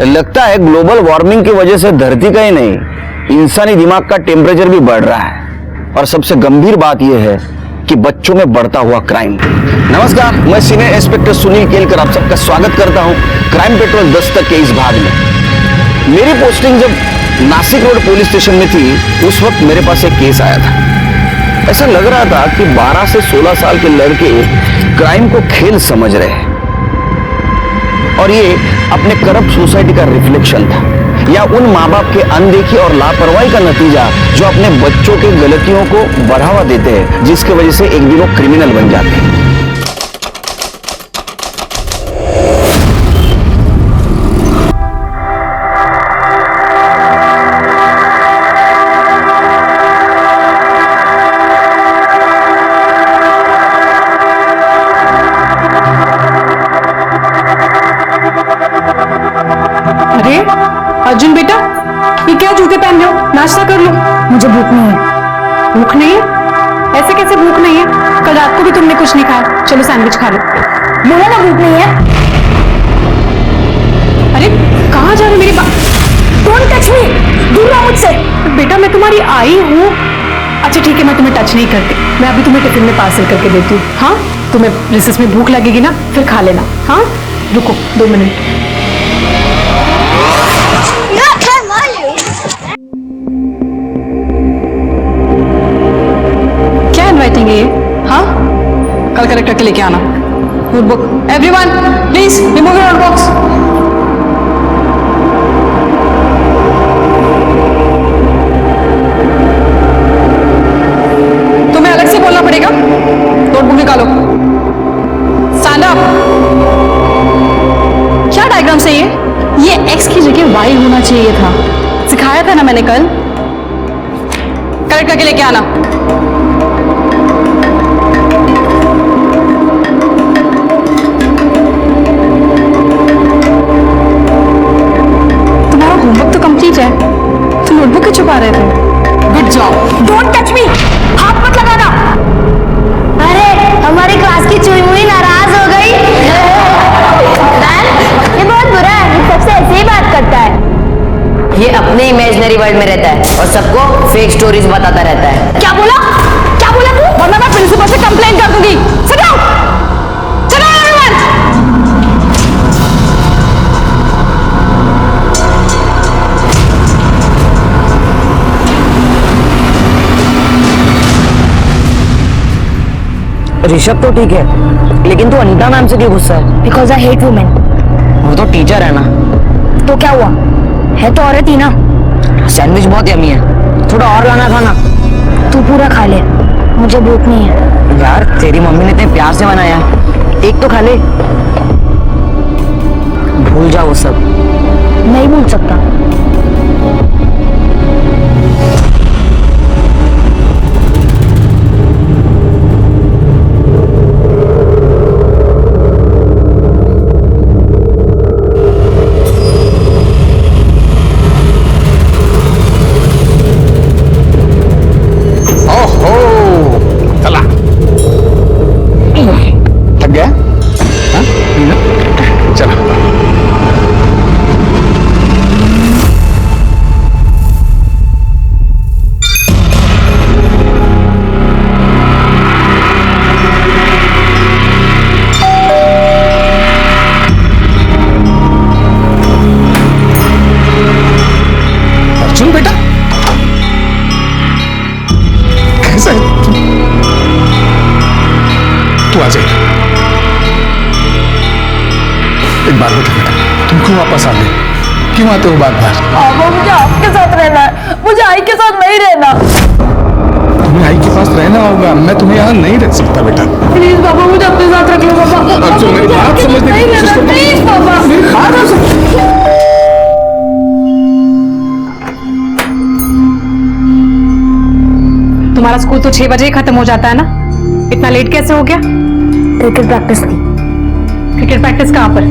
लगता है global warming की वजह से धरती का ही नहीं, इंसानी दिमाग का टेम्परेचर भी बढ़ रहा है। और सबसे गंभीर बात यह है कि बच्चों में बढ़ता हुआ क्राइम। नमस्कार, मैं सीनियर इंस्पेक्टर सुनील केलकर आप सबका स्वागत करता हूं क्राइम पेट्रोल दस्तक के इस भाग में। मेरी पोस्टिंग जब नासिक रोड पुलिस स्टेशन में थी, उस वक्त मेरे पास एक केस आया था। ऐसा लग रहा था कि 12 से 16 साल के लड़के क्राइम को खेल समझ रहे हैं और ये अपने करप्ट सोसाइटी का रिफ्लेक्शन था, या उन माँ बाप के अनदेखी और लापरवाही का नतीजा जो अपने बच्चों के गलतियों को बढ़ावा देते हैं, जिसकी वजह से एक दिन वो क्रिमिनल बन जाते हैं। अर्जुन बेटा, ये क्या जूते पहन रहे हो? नाश्ता कर लो। मुझे भूख नहीं है। भूख नहीं है? ऐसे कैसे भूख नहीं है? कल रात को भी तुमने कुछ नहीं खाया। चलो सैंडविच खा लो। बोला ना भूख नहीं है। अरे कहाँ जा रहे हो मेरी बात? डोंट टच मी, दूर रहो मुझसे। बेटा मैं तुम्हारी आई हूँ। अच्छा ठीक है, मैं तुम्हें टच नहीं करती। मैं अभी तुम्हें टिफिन में पार्सल करके देती हूँ। हाँ, तुम्हें रिसेस में भूख लगेगी ना, फिर खा लेना। हाँ रुको 2 मिनट। राइटिंग है ये? हाँ, कल कलेक्टर के लेके आना notebook. Everyone please remove your notebooks. तुम्हें अलग से बोलना पड़ेगा। नोटबुक निकालो। Stand up. क्या डायग्राम से ये एक्स की जगह वाई होना चाहिए था। सिखाया था ना मैंने कल। कलेक्टर के लेके आना। तो नोटबुक क्यों छुपा रहे थे? Good job. Don't touch me, हाथ मत लगाना। अरे हमारी क्लास की चुई मुई नाराज हो गई। ये बहुत बुरा है, ये सबसे ऐसे ही बात करता है। ये अपने इमेजिनरी वर्ल्ड में रहता है और सबको फेक स्टोरीज बताता रहता है। क्या बोला तू? वरना मैं प्रिंसिपल से कंप्लेंट कर दूंगी। Sit down. ऋषभ तो ठीक है, लेकिन तू अनीता मैम से क्यों गुस्सा है? Because I hate women. वो तो टीचर है ना। तो क्या हुआ, है तो औरत ही ना। सैंडविच बहुत यम्मी है, थोड़ा और लाना था ना। तू पूरा खा ले, मुझे भूख नहीं है। यार तेरी मम्मी ने इतने प्यार से बनाया, एक तो खा ले। भूल जा वो सब। नहीं भूल सकता। तू आ जाए। एक बार बता बेटा, तुम क्यों वापस आ गए? क्यों आते हो बार बार? मुझे आपके साथ रहना है, मुझे आई के साथ नहीं रहना। तुम्हें आई के पास रहना होगा, मैं तुम्हें यहाँ नहीं रह सकता बेटा। प्लीज पापा, मुझे अपने साथ रख लो पापा। अर्जुन मेरी बात समझने की कोशिश करो। प्लीज पापा, मेरी बात समझ। तुम्हारा स्कूल तो 6 बजे ही खत्म हो जाता है ना, इतना लेट कैसे हो गया? क्रिकेट प्रैक्टिस थी। क्रिकेट प्रैक्टिस कहाँ पर?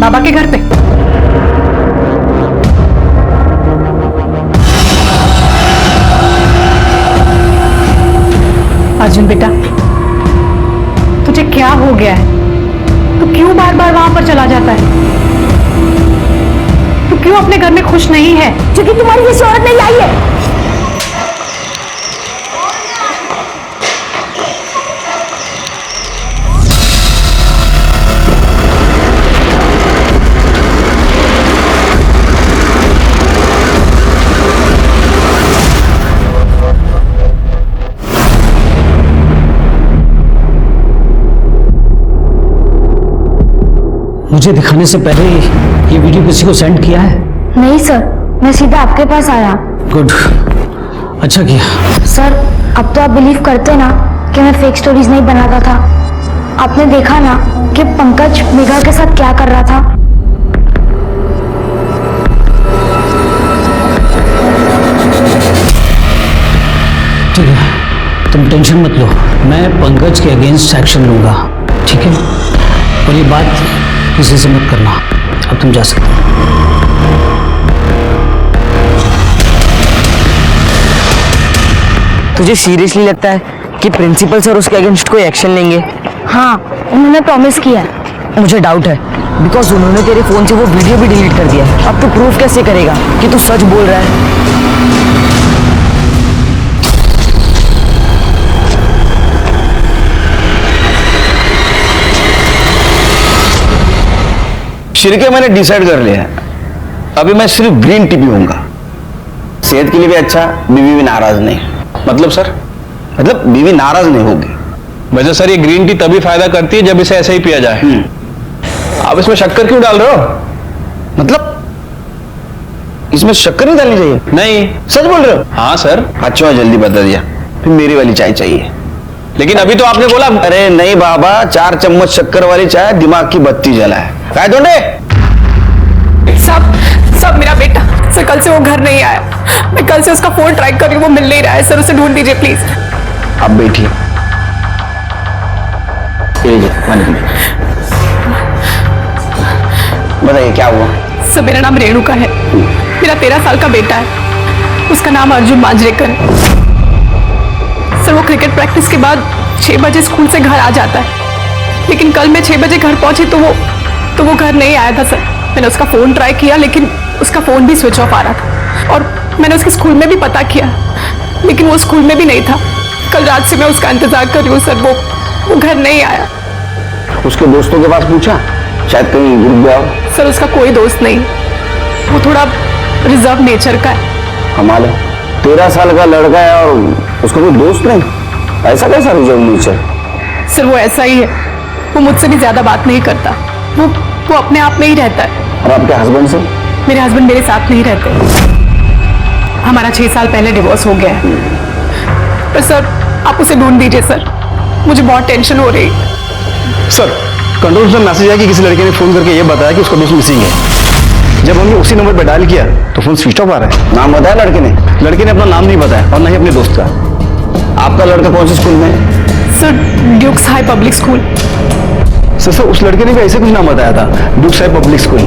बाबा के घर पे? अर्जुन बेटा, तुझे क्या हो गया है? तू क्यों बार बार वहां पर चला जाता है? तू क्यों अपने घर में खुश नहीं है? क्योंकि तुम्हारी जैसी औरत नहीं आई है। मुझे दिखाने से पहले ये वीडियो किसी को सेंड किया है? नहीं सर, मैं सीधा आपके पास आया। गुड, अच्छा किया। सर, अब तो आप बिलीव करते ना कि मैं फेक स्टोरीज नहीं बनाता था। आपने देखा ना कि पंकज मेघा के साथ क्या कर रहा था। ठीक है, तुम टेंशन मत लो, मैं पंकज के अगेंस्ट एक्शन लूंगा, ठीक है? और ये बात किसी से मत करना। अब तुम जा सकते हो। तुझे सीरियसली लगता है कि प्रिंसिपल सर उसके अगेंस्ट कोई एक्शन लेंगे? हाँ, उन्होंने प्रॉमिस किया। मुझे डाउट है, बिकॉज उन्होंने तेरे फोन से वो वीडियो भी डिलीट कर दिया है। अब तू प्रूफ कैसे करेगा कि तू सच बोल रहा है? शिरके मैंने डिसाइड कर लिया है, अभी मैं सिर्फ ग्रीन टी पीऊंगा। सेहत के लिए भी अच्छा, बीवी भी नाराज नहीं। मतलब सर, मतलब बीवी नाराज नहीं होगी। वैसे सर ये ग्रीन टी तभी फायदा करती है जब इसे ऐसे ही पिया जाए। आप इसमें शक्कर क्यों डाल रहे हो? मतलब इसमें शक्कर नहीं डालनी चाहिए? नहीं। सच बोल रहे हो? हाँ सर। अच्छा, जल्दी बता दिया। फिर मेरी वाली चाय चाहिए। लेकिन अभी तो आपने बोला। अरे नहीं बाबा, 4 चम्मच शक्कर वाली चाय दिमाग की बत्ती जलाए। काय दोंडे? सब मेरा बेटा सर, कल से वो घर नहीं आया। मैं कल से उसका फोन ट्राई कर रही हूँ, वो मिल नहीं रहा है। सर उसे ढूंढ दीजिए प्लीज। अब बैठिए, पानी पीजिए। बताइए क्या हुआ? सर मेरा नाम रेणुका है, मेरा 13 साल का बेटा है, उसका नाम अर्जुन मांजरेकर है। सर वो क्रिकेट प्रैक्टिस के बाद 6 बजे स्कूल से घर आ जाता है, लेकिन कल मैं 6 बजे घर पहुंची तो वो घर नहीं आया था। सर मैंने उसका फोन ट्राई किया, लेकिन उसका फोन भी स्विच ऑफ आ रहा था। और मैंने उसके स्कूल में भी पता किया, लेकिन वो स्कूल में भी नहीं था। कल रात से मैं उसका इंतजार कर रही हूँ सर, वो घर नहीं आया। उसके दोस्तों के पास पूछा? शायद कहीं गिर गया हो। सर उसका कोई दोस्त नहीं, वो थोड़ा रिजर्व नेचर का है। कमाल है, 13 साल का लड़का है और उसका कोई दोस्त नहीं? ऐसा कैसा रिजर्व नेचर? सर वो ऐसा ही है, वो मुझसे भी ज्यादा बात नहीं करता, वो अपने आप में ही रहता है। और आपके हस्बैंड से? मेरे हस्बैंड मेरे साथ नहीं रहते, हमारा 6 साल पहले डिवोर्स हो गया है। पर सर आप उसे ढूंढ दीजिए सर, मुझे बहुत टेंशन हो रही है। सर कंट्रोल से मैसेज आया कि किसी लड़के ने फोन करके ये बताया कि उसका दोस्त मिसिंग है। जब हमने उसी नंबर पर डायल किया तो फोन स्विच ऑफ आ रहा है। नाम बताया लड़के ने? लड़के ने अपना नाम नहीं बताया और ना ही अपने दोस्त का। आपका लड़का कौन से स्कूल में है? Sir Dukes high public school. Sir उस लड़के ने भी ऐसे कुछ नाम बताया था, Dukes high public school.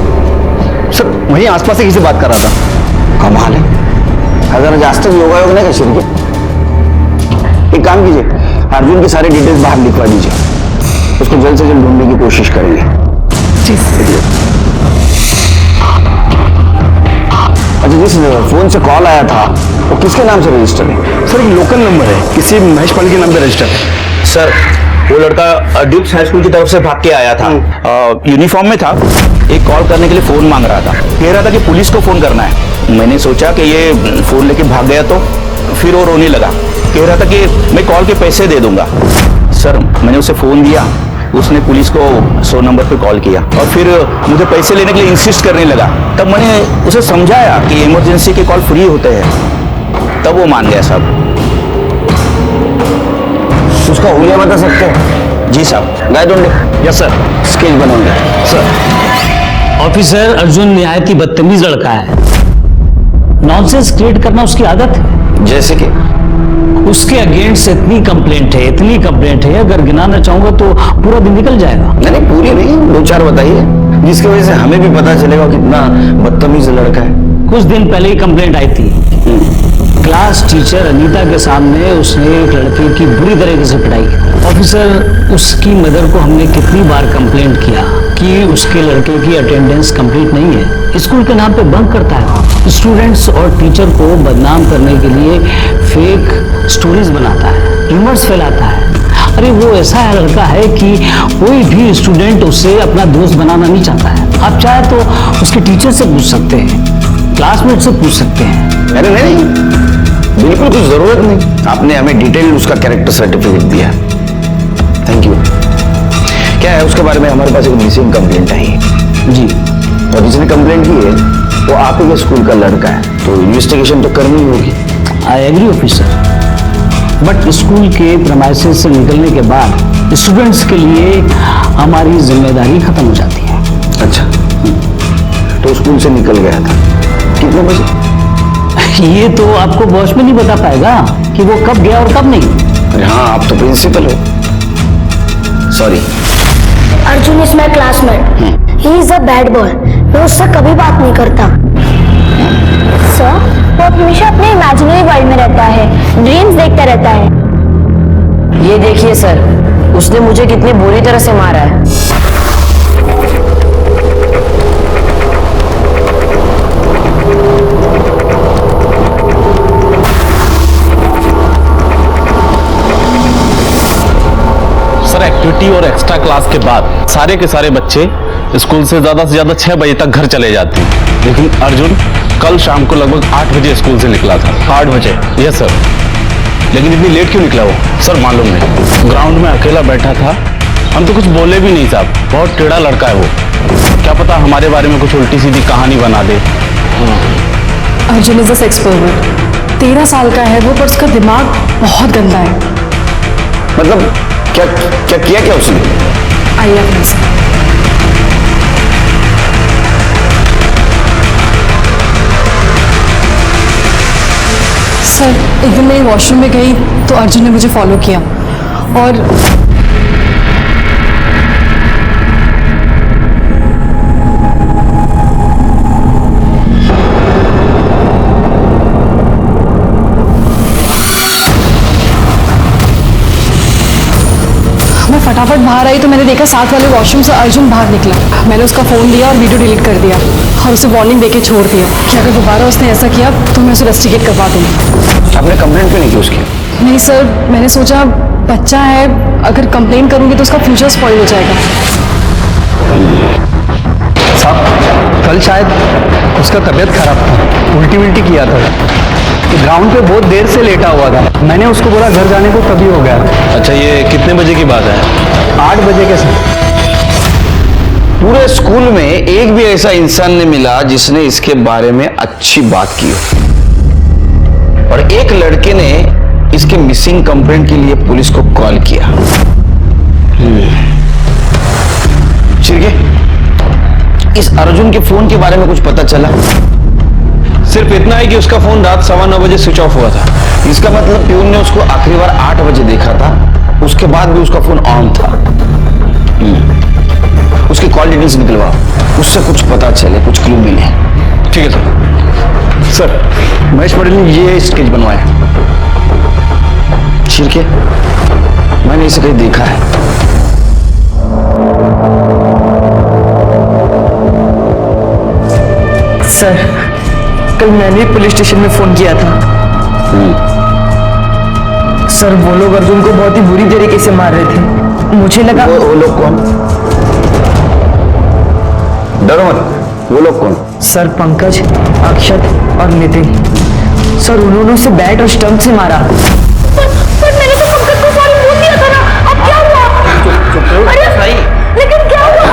Sir वहीं आसपास से किसी से बात कर रहा था। कमाल है, अगर आज तक योगा नहीं कर शिरके। एक काम कीजिए, अर्जुन की सारी डिटेल्स बाहर लिखवा दीजिए, उसको जल्द से जल्द ढूंढने की कोशिश करेंगे। जी अच्छा, जिस फोन से कॉल आया था वो किसके नाम से रजिस्टर है? सर एक लोकल नंबर है, किसी महेश पाल के नाम पे रजिस्टर है। सर वो लड़का ड्यूक्स हाई स्कूल की तरफ से भाग के आया था, यूनिफॉर्म में था, एक कॉल करने के लिए फोन मांग रहा था, कह रहा था कि पुलिस को फोन करना है। मैंने सोचा कि ये फोन लेके भाग गया, तो फिर वो रोने लगा, कह रहा था कि मैं कॉल के पैसे दे दूंगा। सर मैंने उसे फोन दिया, उसने पुलिस को 100 नंबर पे कॉल किया और फिर मुझे पैसे लेने के लिए इंसिस्ट करने लगा। तब मैंने उसे समझाया कि इमरजेंसी के कॉल फ्री होते हैं, तब वो मान गया साहब। उसका हुलिया बता सकते हैं? जी साहब। गाय दोंडे? Yes sir. स्केच बनाऊंगा सर ऑफिसर, अर्जुन निहायत ही बदतमीज लड़का है, नॉनसेंस क्रिएट करना उसकी आदत है। जैसे कि उसके अगेंस्ट इतनी कंप्लेंट है, अगर गिनाना चाहूंगा तो पूरा दिन निकल जाएगा। नहीं पूरी नहीं, 2-4 बताइए, जिसकी वजह से हमें भी पता चलेगा कितना बदतमीज लड़का है। कुछ दिन पहले ही कंप्लेंट आई थी, क्लास टीचर अनीता के सामने उसने एक लड़के की बुरी तरीके से पिटाई की। ऑफिसर, उसकी मदर को हमने कितनी बार कंप्लेंट किया कि उसके लड़के की अटेंडेंस कंप्लीट नहीं है, स्कूल के नाम पे बंक करता है, स्टूडेंट्स और टीचर को बदनाम करने के लिए फेक स्टोरीज बनाता है, र्यूमर्स फैलाता है। अरे वो ऐसा लड़का है कि कोई भी स्टूडेंट उसे अपना दोस्त बनाना नहीं चाहता है। आप चाहे तो उसके टीचर से पूछ सकते हैं, क्लासमेट से पूछ सकते हैं। अरे नहीं, बिल्कुल कुछ जरूरत नहीं, आपने हमें डिटेल उसका कैरेक्टर सर्टिफिकेट दिया, थैंक यू। क्या है उसके बारे में, हमारे पास एक मिसिंग कंप्लेंट आई है जी। और जिसने कंप्लेंट की है वो आप ही के स्कूल का लड़का है, तो इन्वेस्टिगेशन तो करनी होगी। I agree officer, but school के प्रेमाइसेस से निकलने के बाद स्टूडेंट्स के लिए हमारी जिम्मेदारी खत्म हो जाती है। अच्छा, तो स्कूल से निकल गया था कितने बजे? ये तो आपको बॉस में नहीं बता पाएगा कि वो कब गया और कब नहीं। अरे हाँ, आप तो प्रिंसिपल हो। Sorry. Arjun is my classmate, he is a bad boy, मैं उससे कभी बात नहीं करता। सर, वो हमेशा अपने इमेजिनरी वर्ल्ड में रहता है, ड्रीम्स देखता रहता है। ये देखिए सर, उसने मुझे कितनी बुरी तरह से मारा है। सर, एक्टिविटी और एक्स्ट्रा क्लास के बाद सारे के सारे बच्चे स्कूल से ज्यादा 6 बजे तक घर चले जाते हैं, लेकिन अर्जुन कल शाम को लगभग 8 बजे स्कूल से निकला था। 8 बजे? Yes sir. लेकिन इतनी लेट क्यों निकला वो? सर मालूम नहीं, ग्राउंड में अकेला बैठा था, हम तो कुछ बोले भी नहीं साहब, बहुत टेढ़ा लड़का है वो, क्या पता हमारे बारे में कुछ उल्टी सीधी कहानी बना दे। Arjun is a sex pervert, 13 साल का है वो, पर उसका दिमाग बहुत गंदा है। मतलब क्या क्या किया क्या उसने? आइए अपने से। सर, एक दिन मैं वॉशरूम में गई तो अर्जुन ने मुझे फॉलो किया और मैं फटाफट बाहर आई तो मैंने देखा साथ वाले वॉशरूम से अर्जुन बाहर निकला। मैंने उसका फ़ोन लिया और वीडियो डिलीट कर दिया और उसे वार्निंग देके छोड़ दिया कि अगर दोबारा उसने ऐसा किया तो मैं उसे रेस्टिकेट करवा दूंगी। आपने कंप्लेंट क्यों नहीं की उसकी? नहीं सर, मैंने सोचा बच्चा है, अगर कंप्लेन करूंगी तो उसका फ्यूचर स्पॉइल हो जाएगा। साहब, कल शायद उसका तबीयत खराब था, उल्टी किया था, ग्राउंड पे बहुत देर से लेटा हुआ था, मैंने उसको बोला घर जाने को, तभी हो गया। अच्छा, ये कितने बजे की बात है? 8 बजे के समय। पूरे स्कूल में एक भी ऐसा इंसान नहीं मिला जिसने इसके बारे में अच्छी बात की हो, और एक लड़के ने इसके मिसिंग कंप्लेंट के लिए पुलिस को कॉल किया। ठीक है, इस अर्जुन के फोन के बारे में कुछ पता चला? सिर्फ इतना है कि उसका फोन रात 9:15 बजे स्विच ऑफ हुआ था। इसका मतलब प्यून ने उसको आखिरी बार 8 बजे देखा था, उसके बाद भी उसका फोन ऑन था। उसकी कॉल डिटेल्स निकलवा, उससे कुछ पता चले, कुछ क्लू मिले। ठीक है सर। सर, महेश पटेल ने ये स्केच बनवाया। ठीक है, मैंने इसे कहीं देखा है। सर, कल मैंने पुलिस स्टेशन में फोन किया था। सर, वो लोग अर्जुन को बहुत ही बुरी तरीके से मार रहे थे, मुझे लगा। वो लोग कौन? डरो मत, वो लोग कौन? सर, पंकज, अक्षत और नितिन। सर, उन्होंने उसे बैट और स्टंप से मारा। पर मैंने तो पंकज को सॉरी बोल दिया था ना, अब क्या हुआ? अरे लेकिन क्या हुआ?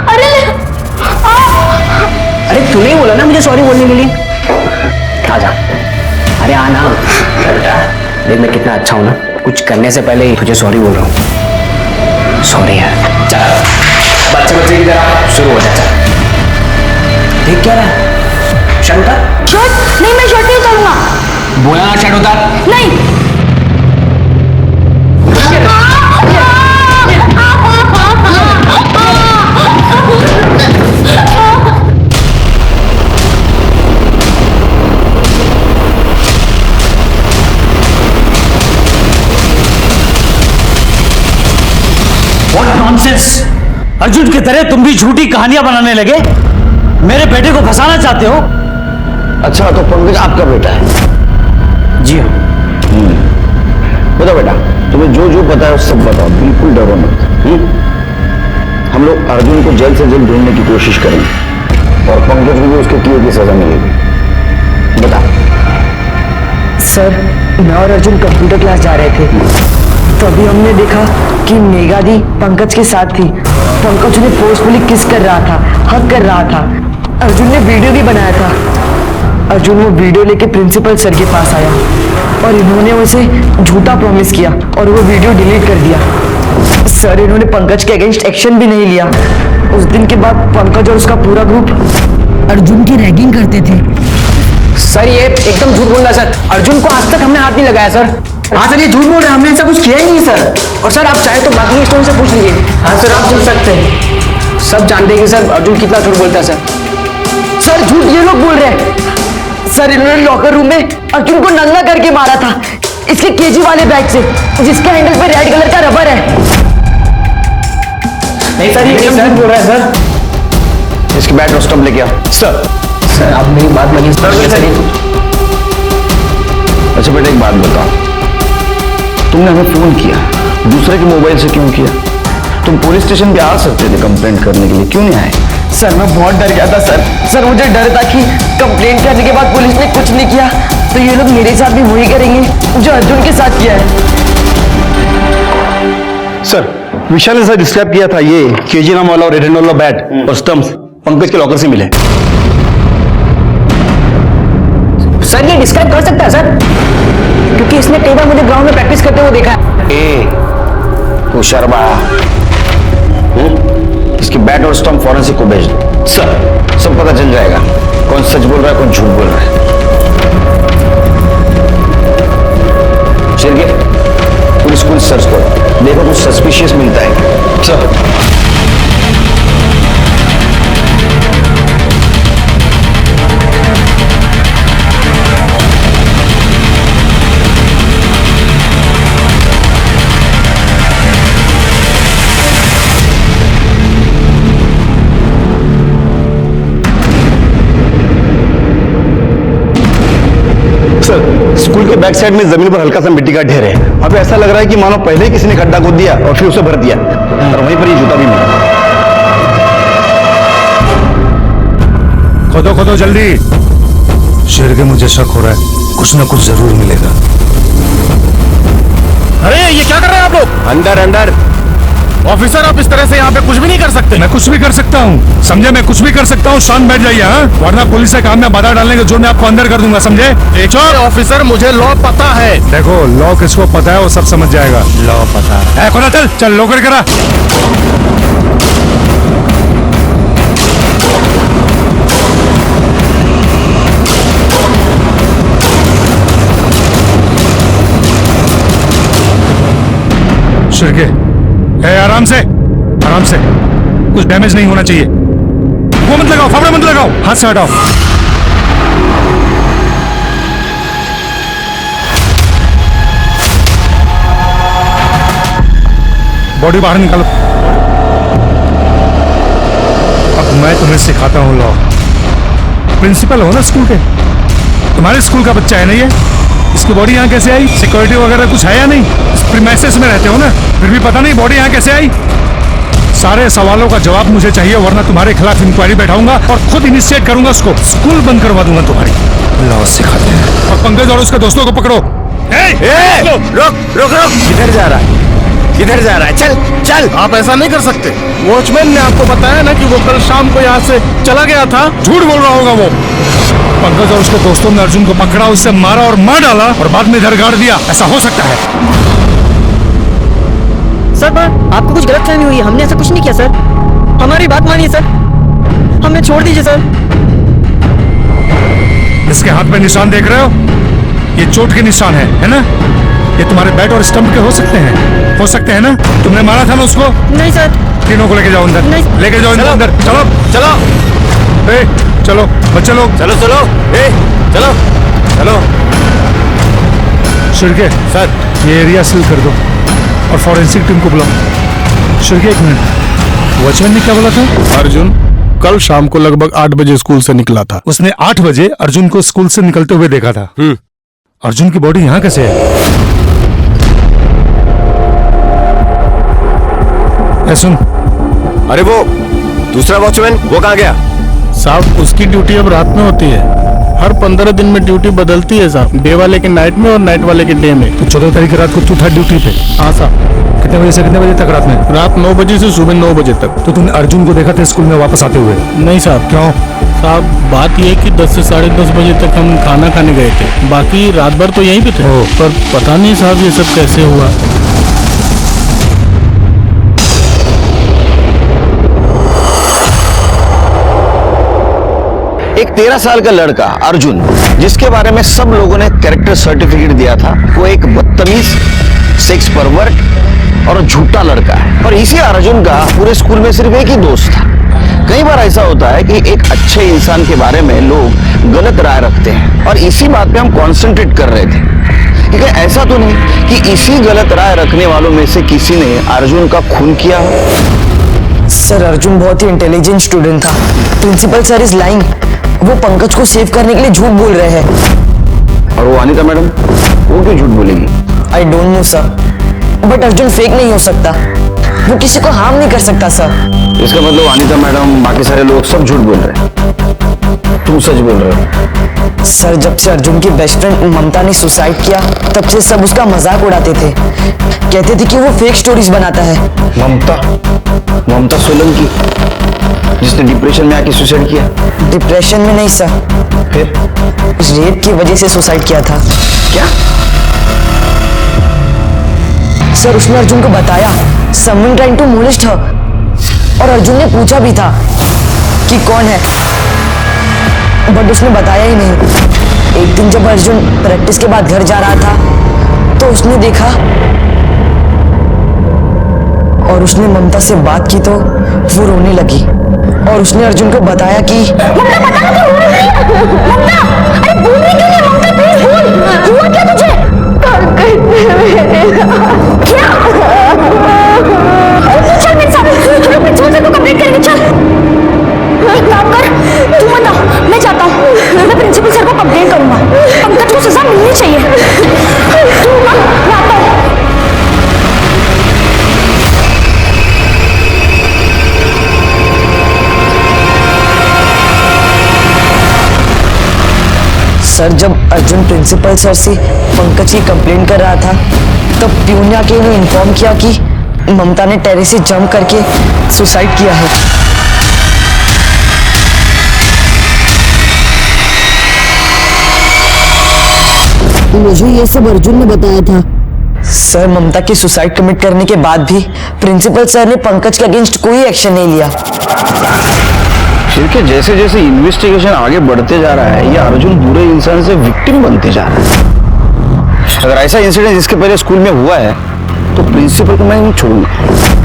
अरे अरे तूने बोला ना मुझे सॉरी बोलने के लिए। आजा, अरे आना बेटा, देख मैं कितना अच्छा हूं ना, कुछ करने से पहले ही तुझे सॉरी बोल रहा हूँ। सॉरी यार। चल बच्चे की तरह शुरू हो जाता। देख क्या रहा, शर्ट उतार। शर्ट नहीं, मैं शर्ट नहीं उतारूंगा। बोला ना शर्ट उतार। नहीं। की तरह तुम भी झूठी कहानियां बनाने लगे, मेरे बेटे को फंसाना चाहते हो? अच्छा तो पंकज आपका बेटा है? जी हाँ। बताओ बेटा, तुम्हें जो जो पता है वो सब बताओ, बिल्कुल डरो मत। हम लोग अर्जुन को जल्द से जल्द ढूंढने की कोशिश करेंगे और पंकज को भी उसके किए की सजा मिलेगी। बता। सर, मैं और अर्जुन कंप्यूटर क्लास जा रहे थे, तभी हमने देखा कि मेघा दी पंकज के साथ थी। पंकज उन्हें फोर्सफुली किस कर रहा था, हक कर रहा था। अर्जुन ने वीडियो भी बनाया था। अर्जुन वो वीडियो लेके प्रिंसिपल सर के पास आया और इन्होंने उसे झूठा प्रॉमिस किया और वो वीडियो डिलीट कर दिया। सर, इन्होंने पंकज के अगेंस्ट एक्शन भी नहीं लिया। उस दिन के बाद पंकज और उसका पूरा ग्रुप अर्जुन की रैगिंग करते थे। सर ये एकदम झूठ बोल रहा है सर, अर्जुन को आज तक हमने हाथ नहीं लगाया सर। हाँ सर, ये झूठ बोल रहे हैं, हमने ऐसा कुछ किया ही नहीं सर। और सर आप चाहे तो बाकी स्टोन से पूछ लीजिए। हाँ सर, आप पूछ सकते हैं। सब जानते हैं कि सर अर्जुन कितना झूठ बोलता है सर। सर, झूठ ये लोग बोल रहे हैं। सर, इन्होंने लॉकर रूम में अर्जुन को नंगा करके मारा था, इसके केजी वाले बैग से, जिसके हैंडल पे रेड कलर का रबर है। नहीं सर, ये एकदम झूठ बोल रहा है सर। इसके बैट और स्टंप लेके आओ। सर आप मेरी बात मानिए सर। अच्छा बेटा, एक बात बताओ, तुमने हमें फोन किया, दूसरे के मोबाइल से क्यों किया? तुम पुलिस स्टेशन पे आ सकते थे कंप्लेंट करने के लिए, क्यों नहीं आए? सर, मैं बहुत डर गया था सर। सर, मुझे डर था कि कंप्लेंट करने के बाद पुलिस ने कुछ नहीं किया तो ये लोग मेरे साथ भी वही करेंगे जो अर्जुन के साथ किया है। सर, विशाल ने सर डिस्क्राइब किया था ये केजी नाम वाला और रेड वाला बैट और स्टम्प्स पंकज के लॉकर से मिले। सर ये डिस्क्राइब कर सकता है सर, क्योंकि इसने कई बार मुझे ग्राउंड में प्रैक्टिस करते हुए देखा है। तू शर्मा, इसकी बैट और स्टंप फॉरेंसिक को भेज दो। सर, सब पता चल जाएगा कौन सच बोल रहा है कौन झूठ बोल रहा है। चलिए पूरी स्कूल सर्च करो, देखो कुछ सस्पिशियस मिलता है। सर स्कूल के बैक साइड में जमीन पर हल्का सा मिट्टी का ढेर है। वहां पे ऐसा लग रहा है कि मानो पहले ही किसी ने गड्ढा खोद दिया और फिर उसे भर दिया, और वहीं पर ये जूता भी मिला। खोदो खोदो जल्दी। शेर के मुझे शक हो रहा है, कुछ ना कुछ जरूर मिलेगा। अरे ये क्या कर रहे हैं आप लोग? अंदर अंदर। ऑफिसर, आप इस तरह से यहाँ पे कुछ भी नहीं कर सकते। मैं कुछ भी कर सकता हूँ, समझे? मैं कुछ भी कर सकता हूँ, शांत बैठ जाइए। हाँ, वरना पुलिस के काम में बाधा डालने के जोर में आपको अंदर कर दूंगा, समझे? ऑफिसर, मुझे लॉ पता है। देखो, लॉ किसको पता है वो सब समझ जाएगा। लॉ पता है। खोला, चल चल लॉकर करा। शिरके, आराम से आराम से, कुछ डैमेज नहीं होना चाहिए। वो मत लगाओ, फावड़ा मत लगाओ, हाथ से हटाओ। बॉडी बाहर निकालो। अब मैं तुम्हें सिखाता हूँ लॉ। प्रिंसिपल हो ना स्कूल के, तुम्हारे स्कूल का बच्चा है ना ये? इसकी बॉडी यहाँ कैसे आई? सिक्योरिटी वगैरह कुछ है या नहीं? इस प्रीमाइसेस में रहते हो ना, फिर भी पता नहीं बॉडी यहाँ कैसे आई? सारे सवालों का जवाब मुझे चाहिए, वरना तुम्हारे खिलाफ इंक्वायरी बैठाऊंगा और खुद इनिशिएट करूंगा उसको, स्कूल बंद करवा दूंगा तुम्हारी। लॉ सिखाते हैं। और पंकज और उसके दोस्तों को पकड़ो। रुक रुक रुक, किधर जा रहा है? किधर जा रहा है? चल चल। आप ऐसा नहीं कर सकते। वॉचमैन ने आपको बताया ना कि वो कल शाम को यहाँ से चला गया था। झूठ बोल रहा होगा वो। पंकज और उसके दोस्तों ने अर्जुन को पकड़ा, उससे मारा और मार डाला और बाद में इधर गाड़ दिया, ऐसा हो सकता है? सर, आपको कुछ गलतफहमी हुई है, हमने ऐसा कुछ नहीं किया सर। हमारी बात मानिए सर, हमें छोड़ दीजिए सर। इसके हाथ में निशान देख रहे हो? ये चोट के निशान है ना? ये तुम्हारे बैट और स्टंप के हो सकते हैं ना? तुमने मारा था ना उसको? नहीं सर। तीनों को लेके जाओ अंदर। नहीं। लेके जाओ अंदर। चलो चलो चलो बच्चे लोग, चलो चलो चलो चलो। शिरके सर, ये एरिया सील कर दो और फॉरेंसिक टीम को बुलाओ। शिरके, एक मिनट। वॉचमैन ने क्या बोला था? अर्जुन कल शाम को लगभग 8 बजे स्कूल से निकला था। उसने 8 बजे अर्जुन को स्कूल से निकलते हुए देखा था। अर्जुन की बॉडी यहाँ कैसे है? ए सुन, अरे वो दूसरा वॉचमैन वो कहाँ गया? साहब उसकी ड्यूटी अब रात में होती है। हर 15 दिन में ड्यूटी बदलती है साहब, डे वाले के नाइट में और नाइट वाले के डे में। तो 14 तारीख की रात को तू था ड्यूटी पे? हाँ साहब। कितने बजे से कितने बजे तक रात में? रात 9 बजे से सुबह 9 बजे तक। तो तूने अर्जुन को देखा था स्कूल में वापस आते हुए? नहीं साहब। क्यों? साहब बात यह है कि 10 से 10:30 बजे तक हम खाना खाने गए थे, बाकी रात भर तो यहीं पे थे। पर पता नहीं साहब ये सब कैसे हुआ। एक 13 साल का लड़का अर्जुन, जिसके बारे में सब लोगों ने कैरेक्टर सर्टिफिकेट दिया था, वो एक बदतमीज, सेक्स परवर्ट और झूठा लड़का है। और इसी अर्जुन का पूरे स्कूल में सिर्फ एक ही दोस्त था। कई बार ऐसा होता है कि एक अच्छे इंसान के बारे में लोग गलत राय रखते हैं, और इसी बात पे हम कॉन्सेंट्रेट कर रहे थे कि ऐसा तो नहीं कि इसी गलत राय रखने वालों में से किसी ने अर्जुन का खून किया हो। सर अर्जुन बहुत ही इंटेलिजेंट स्टूडेंट था। Principal sir is lying. वो पंकज को सेव करने के लिए झूठ बोल रहे हैं। और वो अनीता मैडम, वो क्यों झूठ बोलेगी? I don't know sir, but Arjun fake नहीं हो सकता। वो किसी को हार्म नहीं कर सकता सर। इसका मतलब अनीता मैडम, बाकी सारे लोग सब झूठ बोल रहे हैं, तुम सच बोल रहे हो? सर जब से अर्जुन की बेस्ट फ्रेंड ममता ने सुसाइड किया, तब से सब उसका मजाक उड़ाते थे। कहते थे कि वो फेक स्टोरीज बनाता है। ममता सोलंकी, जिसने डिप्रेशन में आके सुसाइड किया? डिप्रेशन में नहीं सर, फिर रेप की वजह से सुसाइड किया था। क्या? सर उसने अर्जुन को बताया someone trying to molest her, और अर्जुन ने पूछा भी था कि कौन है, बट उसने बताया ही नहीं। एक दिन जब अर्जुन प्रैक्टिस के बाद घर जा रहा था, तो उसने देखा और उसने ममता से बात की तो वो रोने लगी, और उसने अर्जुन को बताया कि तू मत आओ, मैं जाता हूँ। मैं प्रिंसिपल सर को कंप्लेन करूंगा। पंकज को सजा मिलनी चाहिए। तू मत, मैं आता हूँ। सर जब अर्जुन प्रिंसिपल सर से पंकज की कंप्लेंट कर रहा था, तब प्यून ने आके उन्हें इन्फॉर्म किया कि ममता ने टेरेस से जंप करके सुसाइड किया है। मुझे ये सब अर्जुन ने बताया था। सर ममता की सुसाइड कमिट करने के बाद भी प्रिंसिपल सर ने पंकज के अगेंस्ट कोई एक्शन नहीं लिया। फिर के जैसे जैसे इन्वेस्टिगेशन आगे बढ़ते जा रहा है, ये अर्जुन बुरे इंसान से विक्टिम बनते जा रहा है। अगर ऐसा इंसिडेंट इसके पहले स्कूल में हुआ है, तो प्रिंसिपल को मैं नहीं छोड़ूंगा।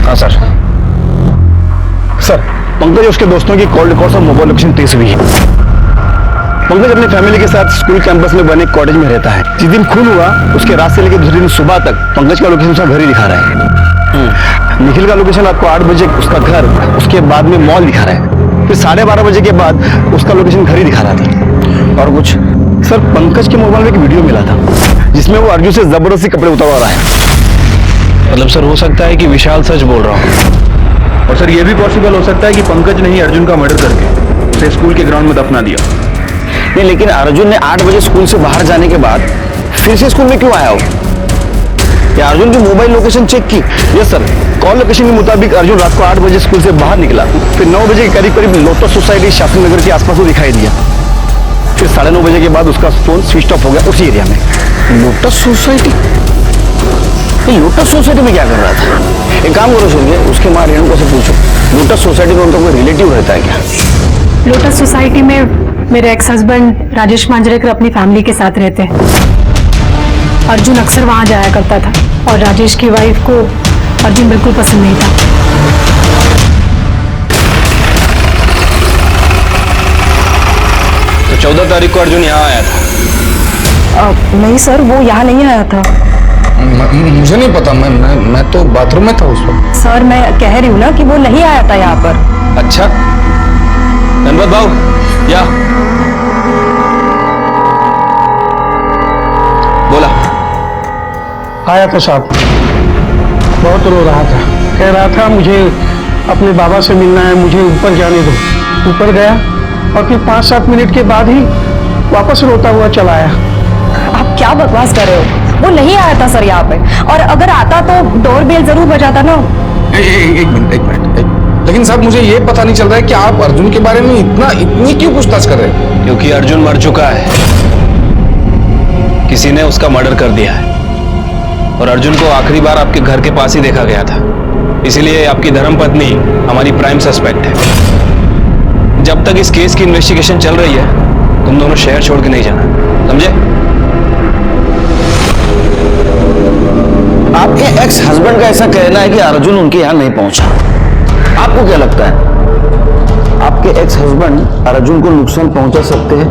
हाँ सर। सर पंकज और उसके दोस्तों की कॉल रिकॉर्ड्स और मोबाइल लोकेशन ट्रेस हुई है। पंकज अपनी फैमिली के साथ स्कूल कैंपस में बने कॉटेज में रहता है। जिस दिन खून हुआ, उसके रात से लेकर दूसरे दिन सुबह तक पंकज का लोकेशन उसका घर ही दिखा रहा है। निखिल का लोकेशन आपको 8 बजे उसका घर, उसके बाद में मॉल दिखा रहा है। फिर 12:30 बजे के बाद उसका लोकेशन घर ही दिखा रहा था। और कुछ सर, पंकज के मोबाइल में एक वीडियो मिला था जिसमें वो अर्जुन से जबरदस्ती कपड़े उतारवा रहा है। मतलब सर हो सकता है कि विशाल सच बोल रहा हूँ। और सर ये भी पॉसिबल हो सकता है कि पंकज ने ही अर्जुन का मर्डर करके उसे स्कूल के ग्राउंड में दफना दिया। नहीं, लेकिन अर्जुन ने 8 बजे स्कूल से बाहर जाने के बाद फिर से स्कूल में क्यों आया हो? या अर्जुन की मोबाइल लोकेशन चेक की? यस सर, कॉल लोकेशन के मुताबिक अर्जुन रात को 8 बजे स्कूल से बाहर निकला। फिर 9 बजे के करीब लोटस सोसाइटी शास्त्री नगर के आसपास वो दिखाई दिया। फिर 9:30 बजे के बाद उसका फोन स्विच ऑफ हो गया उसी एरिया में। Lotus society? लोटस सोसाइटी में क्या कर रहा था? एक काम करो सुनिए, उसके माँ रेणुका से पूछो, लोटस सोसाइटी में उनका कोई रिलेटिव रहता है क्या? लोटस सोसाइटी में मेरे एक्स हस्बैंड राजेश मांजरेकर अपनी फैमिली के साथ रहते हैं। अर्जुन अक्सर वहां जाया करता था, और राजेश की वाइफ को अर्जुन बिल्कुल पसंद नहीं था। तो 14 तारीख को अर्जुन यहाँ आया था? नहीं सर, वो यहाँ नहीं आया था। मुझे नहीं पता, मैं तो बाथरूम में था उस वक्त। सर मैं कह रही हूँ ना कि वो नहीं आया था यहाँ पर। अच्छा, धनपत भाव या बोला। आया था साहब, बहुत रो रहा था, कह रहा था मुझे अपने बाबा से मिलना है, मुझे ऊपर जाने दो। ऊपर गया और फिर 5-7 मिनट के बाद ही वापस रोता हुआ चला आया। आप क्या बकवास कर रहे हो? वो नहीं आया था सर यहाँ पे, और अगर आता तो डोर बेल जरूर बजाता ना। एक मिनट। लेकिन साहब मुझे ये पता नहीं चल रहा है कि आप अर्जुन के बारे में इतनी क्यों पूछताछ कर रहे हैं? क्योंकि अर्जुन मर चुका है, किसी ने उसका मर्डर कर दिया है, और अर्जुन को आखिरी बार आपके घर के पास ही देखा गया था। इसीलिए आपकी धर्मपत्नी हमारी प्राइम सस्पेक्ट है। जब तक इस केस की इन्वेस्टिगेशन चल रही है, तुम दोनों शहर छोड़ के नहीं जाना, समझे? आपके एक्स हस्बैंड का ऐसा कहना है कि अर्जुन उनके यहाँ नहीं पहुंचा। आपको क्या लगता है, आपके एक्स हस्बैंड अर्जुन को नुकसान पहुंचा सकते हैं?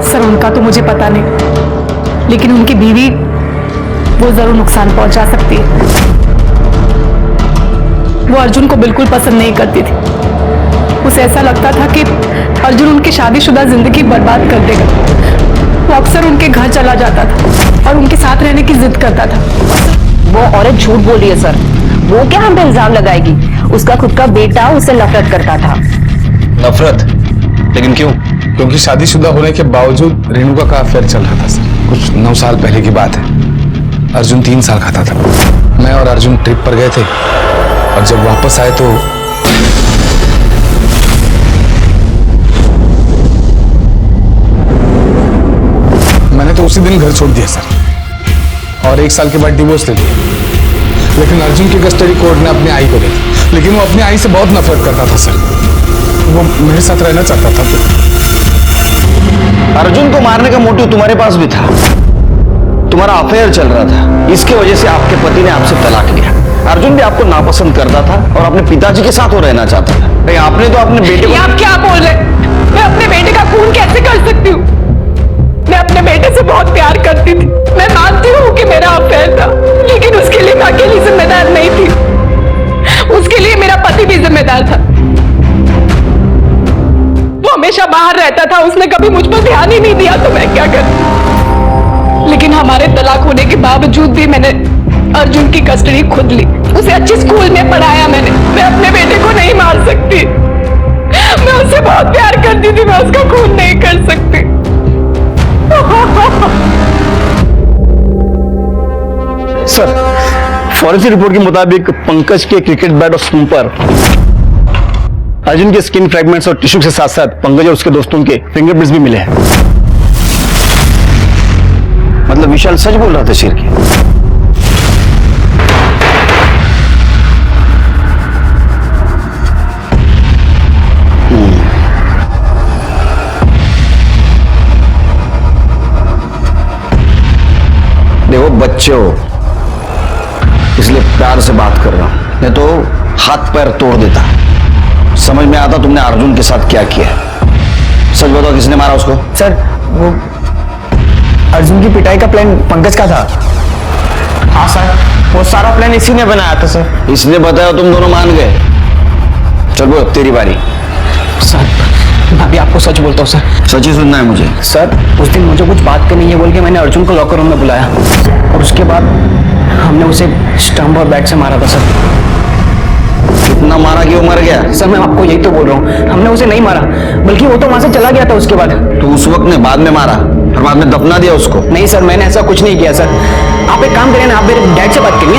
सर उनका तो मुझे पता नहीं, लेकिन उनकी बीवी वो जरूर नुकसान पहुंचा सकती है। वो अर्जुन को बिल्कुल पसंद नहीं करती थी। उसे ऐसा लगता था कि अर्जुन उनकी शादीशुदा जिंदगी बर्बाद कर देगा। वो अक्सर उनके घर चला जाता था और उनके साथ रहने की जिद करता था। वो औरत झूठ बोल रही है सर। वो क्या हम पे इल्जाम लगाएगी? उसका खुद का बेटा उससे नफरत करता था। नफरत? लेकिन क्यों? क्योंकि शादीशुदा होने के बावजूद रेणुका का अफेयर चल रहा था सर। कुछ 9 साल पहले की बात है। अर्जुन 3 साल का था। मैं और अर्जुन ट्रिप पर गए थे, और जब वापस आए तो मैंने तो उसी दिन घर छोड़ दिया सर, और 1 साल के बाद डिवोर्स ले लिया। लेकिन अर्जुन की कस्टडी कोर्ट ने अपनी आई को दी, लेकिन वो अपनी आई से बहुत नफरत करता था सर। वो मेरे साथ रहना चाहता था। अर्जुन को मारने का मोटिव तुम्हारे पास भी था। तुम्हारा अफेयर चल रहा था, इसकी वजह से आपके पति ने आपसे तलाक लिया। अर्जुन भी आपको नापसंद करता था और अपने पिताजी के साथ वो रहना चाहता था। नहीं, आपने तो अपने बेटे को... आप क्या बोल रहे? मैं अपने बेटे का खून कैसे कर सकती हूँ? मैं अपने बेटे से बहुत प्यार करती थी। मैं मानती हूँ कि मेरा अफेयर था, लेकिन उसके लिए मैं अकेली जिम्मेदार नहीं थी। उसके लिए मेरा पति भी जिम्मेदार था। वो हमेशा बाहर रहता था, उसने कभी मुझ पर ध्यान ही नहीं दिया, तो मैं क्या करूं? लेकिन हमारे तलाक होने के बावजूद भी मैंने अर्जुन की कस्टडी खुद ली। उसे अच्छे स्कूल में पढ़ाया मैंने। मैं अपने बेटे को नहीं मार सकती। मैं उससे बहुत प्यार करती थी, मैं उसका खून नहीं कर सकती। सर, फॉरेंसिक रिपोर्ट के मुताबिक पंकज के क्रिकेट बैट और स्टंप पर अर्जुन के स्किन फ्रैगमेंट्स और टिश्यू के साथ साथ पंकज और उसके दोस्तों के फिंगरप्रिंट्स भी मिले हैं। मतलब विशाल सच बोल रहा था शेर की? देखो बच्चे हो, इसलिए प्यार से बात कर रहा हूं, नहीं तो हाथ पैर तोड़ देता। समझ में आता तुमने अर्जुन के साथ क्या किया। सच बताओ, किसने मारा उसको? सर वो अर्जुन की पिटाई का प्लान पंकज का था। हाँ सर, वो सारा प्लान इसी ने बनाया था सर। इसने बताया, तुम दोनों मान गए। चल बोल, तेरी बारी। सर मैं अभी आपको सच बोलता हूँ सर। सच ही सुनना है मुझे। सर उस दिन मुझे कुछ बात करनी है बोल के मैंने अर्जुन को लॉकर रूम में बुलाया, और उसके बाद हमने उसे स्टंप और बैट से मारा था सर। कितना मारा कि वो मर गया? सर मैं आपको यही तो बोल रहा हूँ, हमने उसे नहीं मारा, बल्कि वो तो वहां से चला गया था उसके बाद। तो उस वक्त ने बाद में मारा और बाद में दफना दिया उसको? नहीं सर, मैंने ऐसा कुछ नहीं किया सर। आप एक काम करें ना, आप मेरे डैड से बात करिए।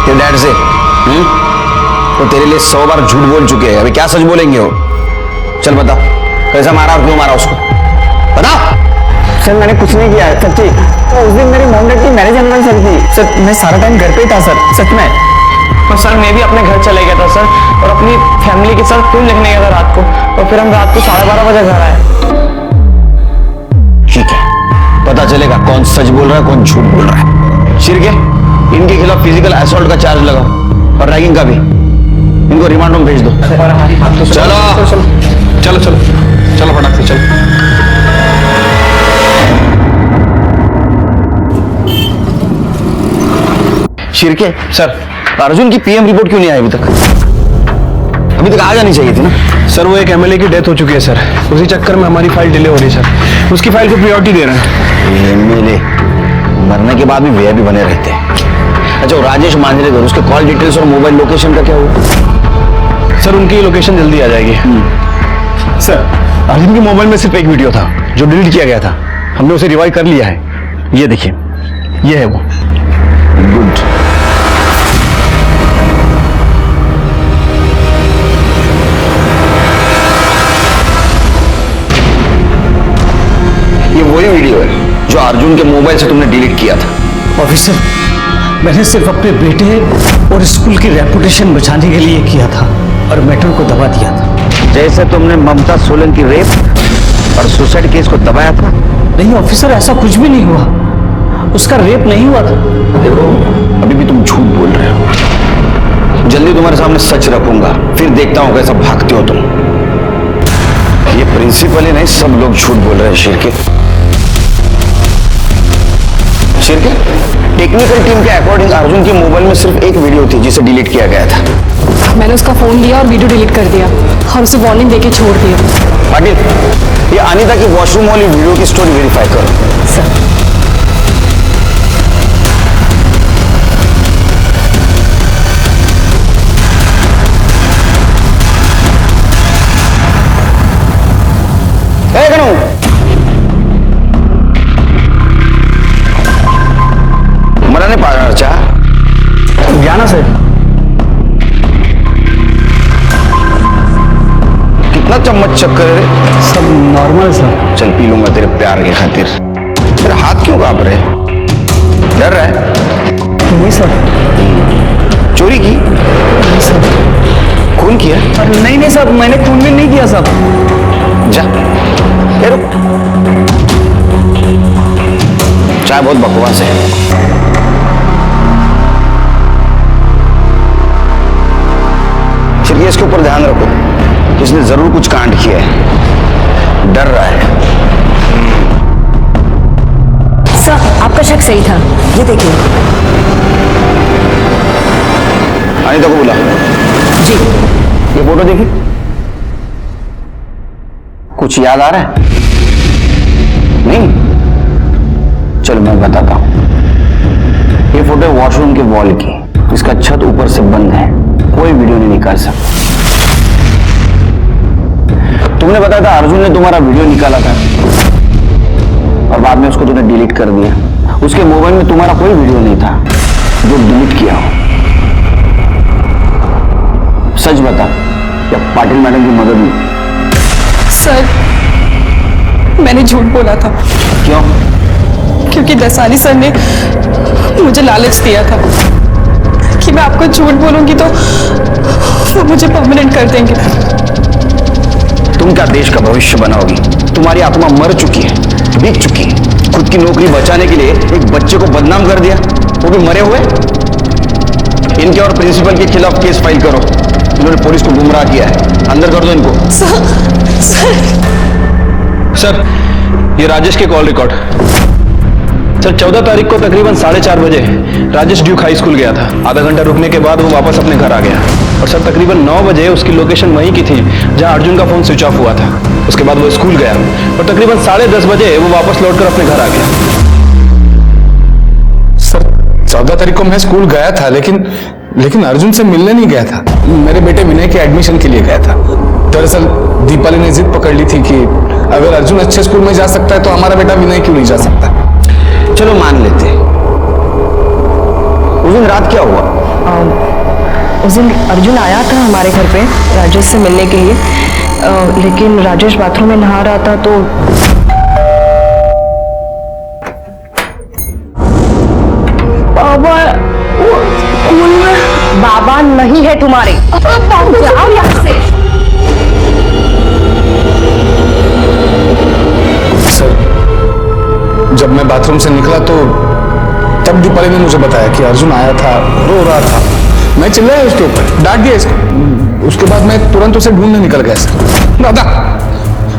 तेरे डैड से? वो तेरे लिए 100 बार झूठ बोल चुके हैं, अभी क्या सच बोलेंगे वो? चल बता, कैसा मारा और क्यों मारा उसको, बता। सर मैंने कुछ नहीं किया है सच्ची। तो उस दिन मेरी मॉम डैड की मैरिज एनिवर्सरी थी सर। मैं सारा टाइम घर पे ही था सर, सच में। और सर मैं भी अपने घर चले गया था सर, और अपनी फैमिली के साथ फिल्म देखने गया था रात को, और फिर हम रात को 12:30 बजे घर आए। ठीक है, पता चलेगा कौन सच बोल रहा है कौन झूठ बोल रहा है। शिरके, इनके खिलाफ फिजिकल असॉल्ट का चार्ज लगाओ और रैगिंग का भी। इनको रिमांड में भेज दो। और हमारी बात तो चलो चलो चलो चलो फटाक से चलो। शिरके सर अर्जुन की पीएम रिपोर्ट क्यों नहीं आई अभी तक? अभी तक आ जानी चाहिए थी ना। सर वो एक एमएलए की डेथ हो चुकी है सर, उसी चक्कर में हमारी फाइल डिले हो रही है सर, उसकी फाइल को प्रायोरिटी दे रहे हैं। एमएलए मरने के बाद भी वीआईपी बने रहते हैं। अच्छा वो राजेश मांजरेकर, उसके कॉल डिटेल्स और मोबाइल लोकेशन का क्या हुआ? सर उनकी लोकेशन जल्दी आ जाएगी। सर अर्जुन के मोबाइल में सिर्फ एक वीडियो था जो डिलीट किया गया था, हमने उसे रिवाइव कर लिया है। ये देखिए, ये है वो। गुड। ये वही वीडियो है जो अर्जुन के मोबाइल से तुमने डिलीट किया था। ऑफिसर, मैंने सिर्फ अपने बेटे और स्कूल की रेपुटेशन बचाने के लिए किया था और मैटर को दबा दिया था। जैसे तुमने ममता सोलन की रेप और सुसाइड केस को दबाया था। नहीं ऑफिसर, ऐसा कुछ भी नहीं हुआ, उसका रेप नहीं हुआ था। देखो अभी भी तुम झूठ बोल रहे हो। जल्दी तुम्हारे सामने सच रखूंगा, फिर देखता हूं कैसा भागते हो तुम। ये प्रिंसिपल ही नहीं, सब लोग झूठ बोल रहे हैं। शिरके टेक्निकल टीम के अकॉर्डिंग अर्जुन के मोबाइल में सिर्फ एक वीडियो थी जिसे डिलीट किया गया था। मैंने उसका फोन लिया और वीडियो डिलीट कर दिया और उसे वार्निंग देके छोड़ दिया। पाटिल, ये अनीता की वॉशरूम वाली वीडियो की स्टोरी वेरीफाई करो। सर मराने पाड़ा ज्ञाना सर कितना चम्मच चक्कर है रे? सब नॉर्मल सर। चल पी लूंगा तेरे प्यार के खातिर। तेरा हाथ क्यों कांप रहे? डर रहा है? नहीं सर। चोरी की? नहीं सर। खून किया? नहीं नहीं सर, मैंने खून भी नहीं किया सर। जा ए रुक, चाय बहुत बकवास है। फिर इसके ऊपर ध्यान रखो, इसने जरूर कुछ कांड किया है, डर रहा है। सर आपका शक सही था, ये देखिए। अनीता को बुला। जी। ये फोटो देखी, कुछ याद आ रहा है? नहीं? चलो मैं बताता हूं। ये फोटो है वॉशरूम के वॉल की, इसका छत ऊपर से बंद है, कोई वीडियो नहीं निकाल सकता। तुमने बताया था अर्जुन ने तुम्हारा वीडियो निकाला था और बाद में उसको तुमने डिलीट कर दिया। उसके मोबाइल में तुम्हारा कोई वीडियो नहीं था जो डिलीट किया हो। सच बता, या पाटिल मैडम की मदद ली? सर मैंने झूठ बोला था। क्यों? क्योंकि दसानी सर ने मुझे लालच दिया था कि मैं आपको झूठ बोलूंगी तो वो मुझे परमानेंट कर देंगे। तुम क्या देश का भविष्य बनाओगी? तुम्हारी आत्मा मर चुकी है, बिक चुकी है। खुद की नौकरी बचाने के लिए एक बच्चे को बदनाम कर दिया, वो भी मरे हुए। इनके और प्रिंसिपल के खिलाफ केस फाइल करो, इन्होंने पुलिस को गुमराह किया है। अंदर कर दो इनको। सर ये राजेश के कॉल रिकॉर्ड। सर 14 तारीख को तकरीबन 4:30 बजे राजेश ड्यूक हाई स्कूल गया था। आधा घंटा रुकने के बाद वो वापस अपने घर आ गया और सर तकरीबन 9 बजे उसकी लोकेशन वहीं की थी जहां अर्जुन का फोन स्विच ऑफ हुआ था। उसके बाद वो स्कूल गया और तकरीबन 10:30 बजे वो वापस लौटकर अपने घर आ गया। सर 14 तारीख को मैं स्कूल गया था, लेकिन अर्जुन से मिलने नहीं गया था। मेरे बेटे विनय के एडमिशन के लिए गया था। दरअसल दीपाली ने जिद पकड़ ली थी कि अगर अर्जुन अच्छे स्कूल में जा सकता है तो हमारा बेटा विनय क्यों नहीं जा सकता। चलो मान लेते। उस दिन रात क्या हुआ? उस दिन अर्जुन आया था हमारे घर पे राजेश से मिलने के लिए, लेकिन राजेश बाथरूम में नहा रहा था तो बाबा स्कूल में बाबा नहीं है तुम्हारे। जाओ यहाँ से। सर जब मैं बाथरूम से निकला तो तब दीपाली ने मुझे बताया कि अर्जुन आया था, रो रहा था। मैं चिल्लाया उसके ऊपर, डांट दिया इसको। उसके बाद मैं तुरंत उसे ढूंढने निकल गया सर। दादा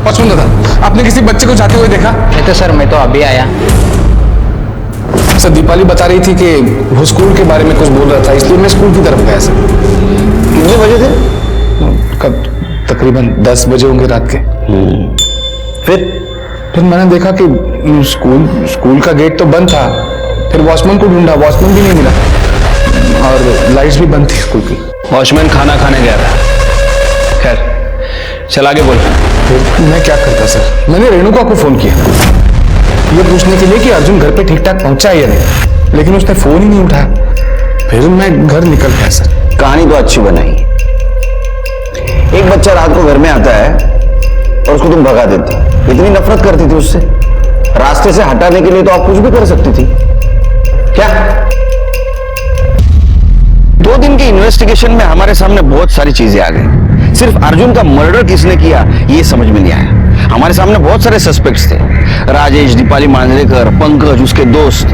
पचपन दादा, आपने किसी बच्चे को जाते हुए देखा? नहीं तो सर, मैं तो अभी आया। सर दीपाली बता रही थी कि वो स्कूल के बारे में कुछ बोल रहा था, इसलिए मैं स्कूल की तरफ गया सर। कितने बजे थे? कब? तकरीबन 10 बजे होंगे रात के। फिर मैंने देखा कि स्कूल का गेट तो बंद था। फिर वॉचमैन को ढूंढा, वॉचमैन भी नहीं मिला और लाइट्स भी बंद थी स्कूल की। वॉचमैन खाना खाने गया था। खैर चल आगे बोल। फिर मैं क्या करता सर? मैंने रेणुका को फोन किया ये पूछने के लिए कि अर्जुन घर पे ठीक ठाक पहुंचा है या नहीं, लेकिन उसने फोन ही नहीं उठाया। फिर मैं घर निकल गया सर। कहानी तो अच्छी बनाई। एक बच्चा रात को घर में आता है और उसको तुम भगा देते हो। इतनी नफरत करती थी उससे, रास्ते से हटाने के लिए तो आप कुछ भी कर सकती थी। क्या 2 दिन के इन्वेस्टिगेशन में हमारे सामने बहुत सारी चीजें आ गई। सिर्फ अर्जुन का मर्डर किसने किया ये समझ में नहीं आया। हमारे सामने बहुत सारे सस्पेक्ट्स थे, राजेश, दीपाली मांजरेकर, पंकज, उसके दोस्त।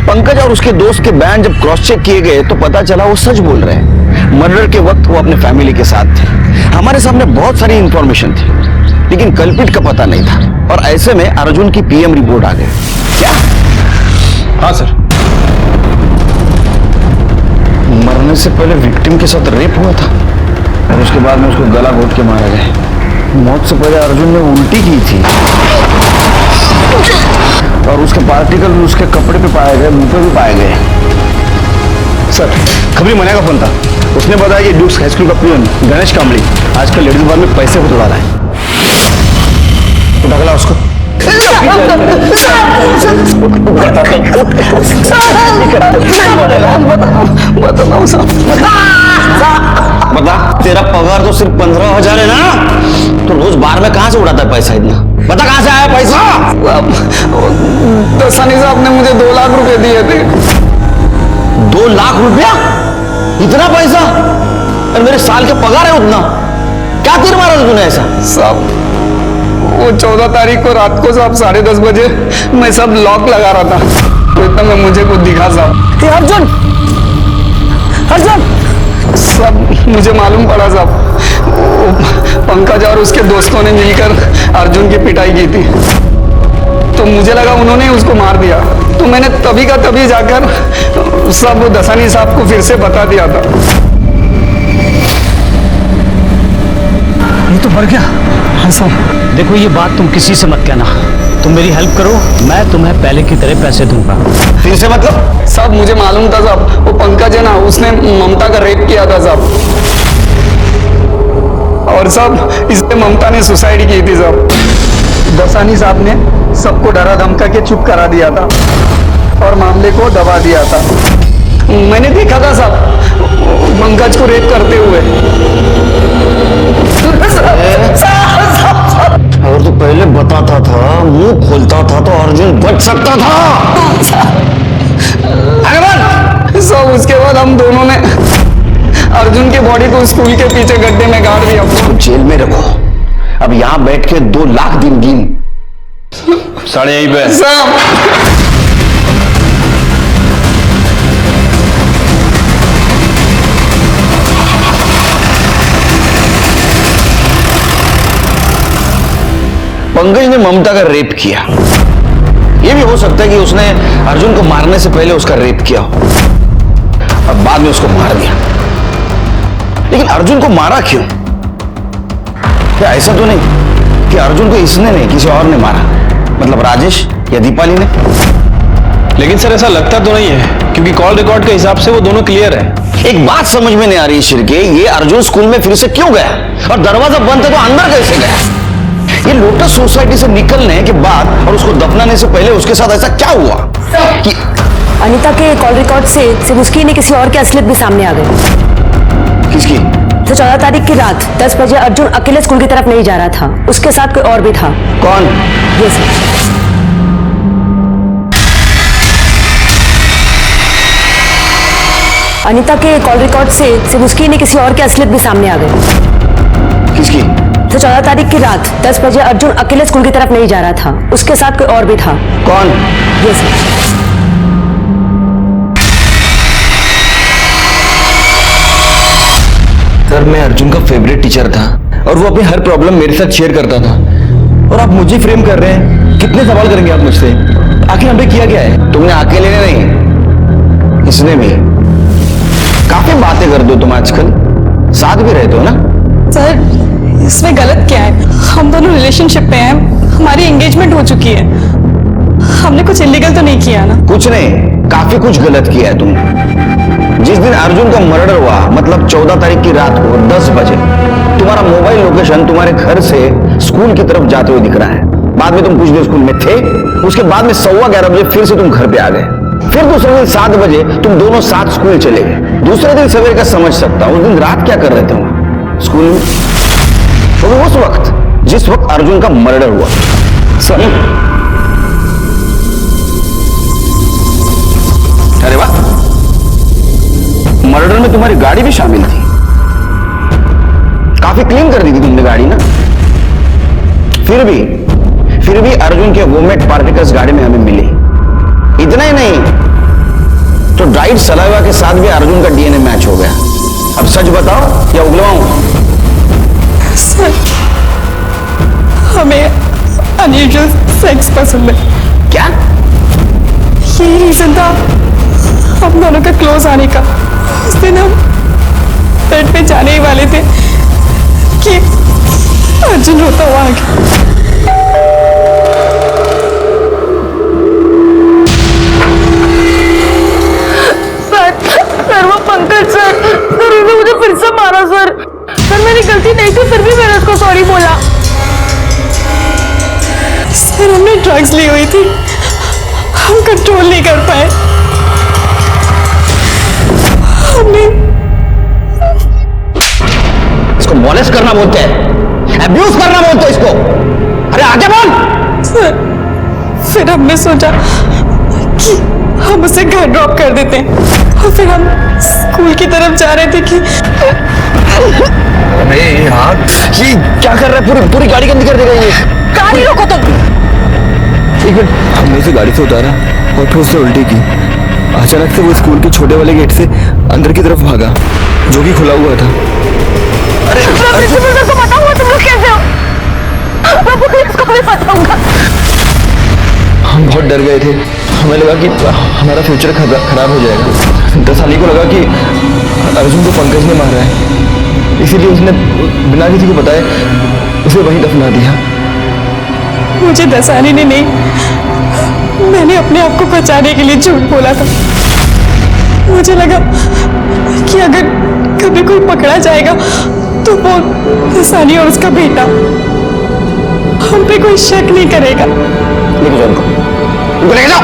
पंकज और उसके दोस्त के बयान जब क्रॉस चेक किए गए तो पता चला वो सच बोल रहे हैं। मर्डर के वक्त वो अपने फैमिली के साथ थे। हमारे सामने बहुत सारी इंफॉर्मेशन थी, लेकिन कल्पिट का पता नहीं था। और ऐसे में अर्जुन की पीएम रिपोर्ट आ गई। क्या? हाँ सर। मरने से पहले विक्टिम के साथ रेप हुआ था और उसके बाद में उसको गला घोट के मारा गया। मौत से पहले अर्जुन ने उल्टी की थी और उसके पार्टिकल उसके कपड़े पे पाए गए, मुंह पे भी पाए गए। सर खबरी मना का फोन था। उसने बताया कि ड्यूक्स हाई स्कूल का पियन गणेश कांबली आजकल लेडीज बार में पैसे उड़ा रहा है। तो ढकला उसको। बता, तेरा पगार तो सिर्फ 15,000 है ना? तो रोज बार में कहां से उड़ाता है पैसा इतना? बता कहां से आया पैसा? दसानी साहब ने मुझे 2 लाख रुपए दिए थे। 2 लाख रुपया? इतना पैसा? और मेरे साल के पगार है उतना। क्या तीर मारा तूने ऐसा? साहब वो 14 तारीख को रात को साहब 10:30 बजे मैं सब लॉक लगा रहा था, तो इतना में मुझे कुछ दिखा साहब। अर्जुन, अर्जुन! सब मुझे मालूम पड़ा साहब, पंकज और उसके दोस्तों ने मिलकर अर्जुन की पिटाई की थी। तो मुझे लगा उन्होंने उसको मार दिया, तो मैंने तभी का तभी जाकर सब दसानी साहब को फिर से बता दिया था। ये तो बढ़ गया। हाँ साहब। देखो ये बात तुम किसी से मत कहना। तुम मेरी हेल्प करो, मैं तुम्हें पहले की तरह पैसे दूंगा। फिर से मतलब? साहब मुझे मालूम था साहब, वो पंकज है ना, उसने ममता का रेप किया था साहब। और साहब इससे ममता ने सुसाइड की थी साहब। दसानी साहब ने सबको डरा धमका के चुप करा दिया था और मामले को दबा दिया था। मैंने देखा था साहब पंकज को रेप करते हुए। अगर तू पहले बताता था, मुंह खोलता था तो अर्जुन बच सकता था। सब उसके बाद हम दोनों ने अर्जुन के बॉडी को स्कूल के पीछे गड्ढे में गाड़ दिया। जेल में रखो। अब यहां बैठ के 2 लाख दिन गिन। साढ़े यहीं पे। पंकज ने ममता का रेप किया। यह भी हो सकता है कि उसने अर्जुन को मारने से पहले उसका रेप किया हो और बाद में उसको मार दिया। लेकिन अर्जुन को मारा क्यों? क्या ऐसा तो नहीं कि अर्जुन को इसने नहीं किसी और ने मारा, मतलब राजेश या दीपाली ने? लेकिन सर ऐसा लगता तो नहीं है, क्योंकि कॉल रिकॉर्ड के हिसाब से वो दोनों क्लियर है। एक बात समझ में नहीं आ रही शिरके, ये अर्जुन स्कूल में फिर से क्यों गया और दरवाजा बंद है तो अंदर कैसे गया? ये लोटस सोसाइटी से निकलने के बाद और उसको दफनाने से पहले उसके साथ ऐसा क्या हुआ कि अनीता के कॉल रिकॉर्ड से सिर्फ उसकी नहीं किसी और की असलियत भी सामने आ गई। किसकी? तो 14 तारीख की रात 10 बजे अर्जुन अकेले स्कूल की तरफ नहीं जा रहा था, उसके साथ कोई और भी था। कौन? ये सर। अनीता के कॉल रिकॉर्ड से सिर्फ उसकी नहीं किसी और की असलियत भी सामने आ गई। किसकी? तो 14 तारीख की रात 10 बजे अर्जुन अकेले स्कूल की तरफ नहीं जा रहा था, उसके साथ कोई और भी था। कौन? ये सर। सर मैं अर्जुन का फेवरेट टीचर था और वो अपनी हर प्रॉब्लम मेरे साथ शेयर करता था, और आप मुझे फ्रेम कर रहे हैं। कितने सवाल करेंगे आप मुझसे? आखिर हम पे किया क्या है? तुमने अकेले ने नहीं, इसने भी। काफी बातें कर दो तुम आजकल, साथ भी रहते हो ना? सर इसमें गलत क्या है? हम दोनों रिलेशनशिप में हैं, हमारी एंगेजमेंट हो चुकी है, हमने कुछ इलीगल तो नहीं किया ना? कुछ नहीं, काफी कुछ गलत किया है तुमने। जिस दिन अर्जुन का मर्डर हुआ, मतलब 14 तारीख की रात को 10 बजे तुम्हारा मोबाइल लोकेशन तुम्हारे घर से स्कूल की तरफ जाते हुए दिख रहा है। बाद में तुम कुछ देर स्कूल में थे, उसके बाद में 11:15 बजे फिर से तुम घर पे आ गए। फिर दूसरे दिन 7 बजे तुम दोनों साथ स्कूल चले गए। दूसरे दिन सवेरे का समझ सकता हूं, उस दिन रात क्या कर रहे थे वहां स्कूल में? तो उस वक्त जिस वक्त अर्जुन का मर्डर हुआ। सर अरे वाह, मर्डर में तुम्हारी गाड़ी भी शामिल थी। काफी क्लीन कर दी थी तुमने गाड़ी ना? फिर भी अर्जुन के वोमेट पार्टिकल्स गाड़ी में हमें मिले। इतना ही नहीं, तो ड्राइड सलाइवा के साथ भी अर्जुन का डीएनए मैच हो गया। अब सच बताओ या उगलवाऊं? सर हमें अनयूजुअल सेक्स पसंद है। क्या? यही रीजन था हम दोनों का क्लोज आने का। उस दिन हम बेड पे जाने ही वाले थे कि अर्जुन रोता हुआ आ गया। सर वो पंकज सर उसने मुझे फिर से मारा सर। मेरी गलती नहीं थी, फिर भी मैंने उसको सॉरी बोला। सर हमने ड्रग्स ली हुई थी, हम कंट्रोल नहीं कर पाए। हमने इसको मॉलेस्ट करना बोलते हैं, अब्यूज करना बोलते हैं इसको। अरे आगे बोल। सर फिर हमने सोचा कि हम उसे घर ड्रॉप कर देते हैं, और फिर हम स्कूल की तरफ जा रहे थे कि अरे यार ये क्या कर रहा है? पूरी गाड़ी के अंदर कर देगा ये। गाड़ी रोको तुम। एक मिनट, हमने उसे गाड़ी से उतारा और फिर उससे उल्टी की। अचानक से वो स्कूल के छोटे वाले गेट से अंदर की तरफ भागा, जो कि खुला हुआ था। अरे प्रिंसिपल सर को पता हुआ तुम लोग कैसे हो? मैं पुलिस को भी बताऊंगा। हम बहुत डर गए थे, हमें लगा कि हमारा फ्यूचर खराब हो जाएगा। दसानी को लगा कि अर्जुन को पंकज ने मारा है, इसीलिए उसने बिना किसी को बताए उसे वहीं दफना दिया। मुझे दसानी ने नहीं, मैंने अपने आप को बचाने के लिए झूठ बोला था। मुझे लगा कि अगर कभी कोई पकड़ा जाएगा तो वो दसानी और उसका बेटा, हम पे कोई शक नहीं करेगा। लेके जाओ उनको लेके जाओ।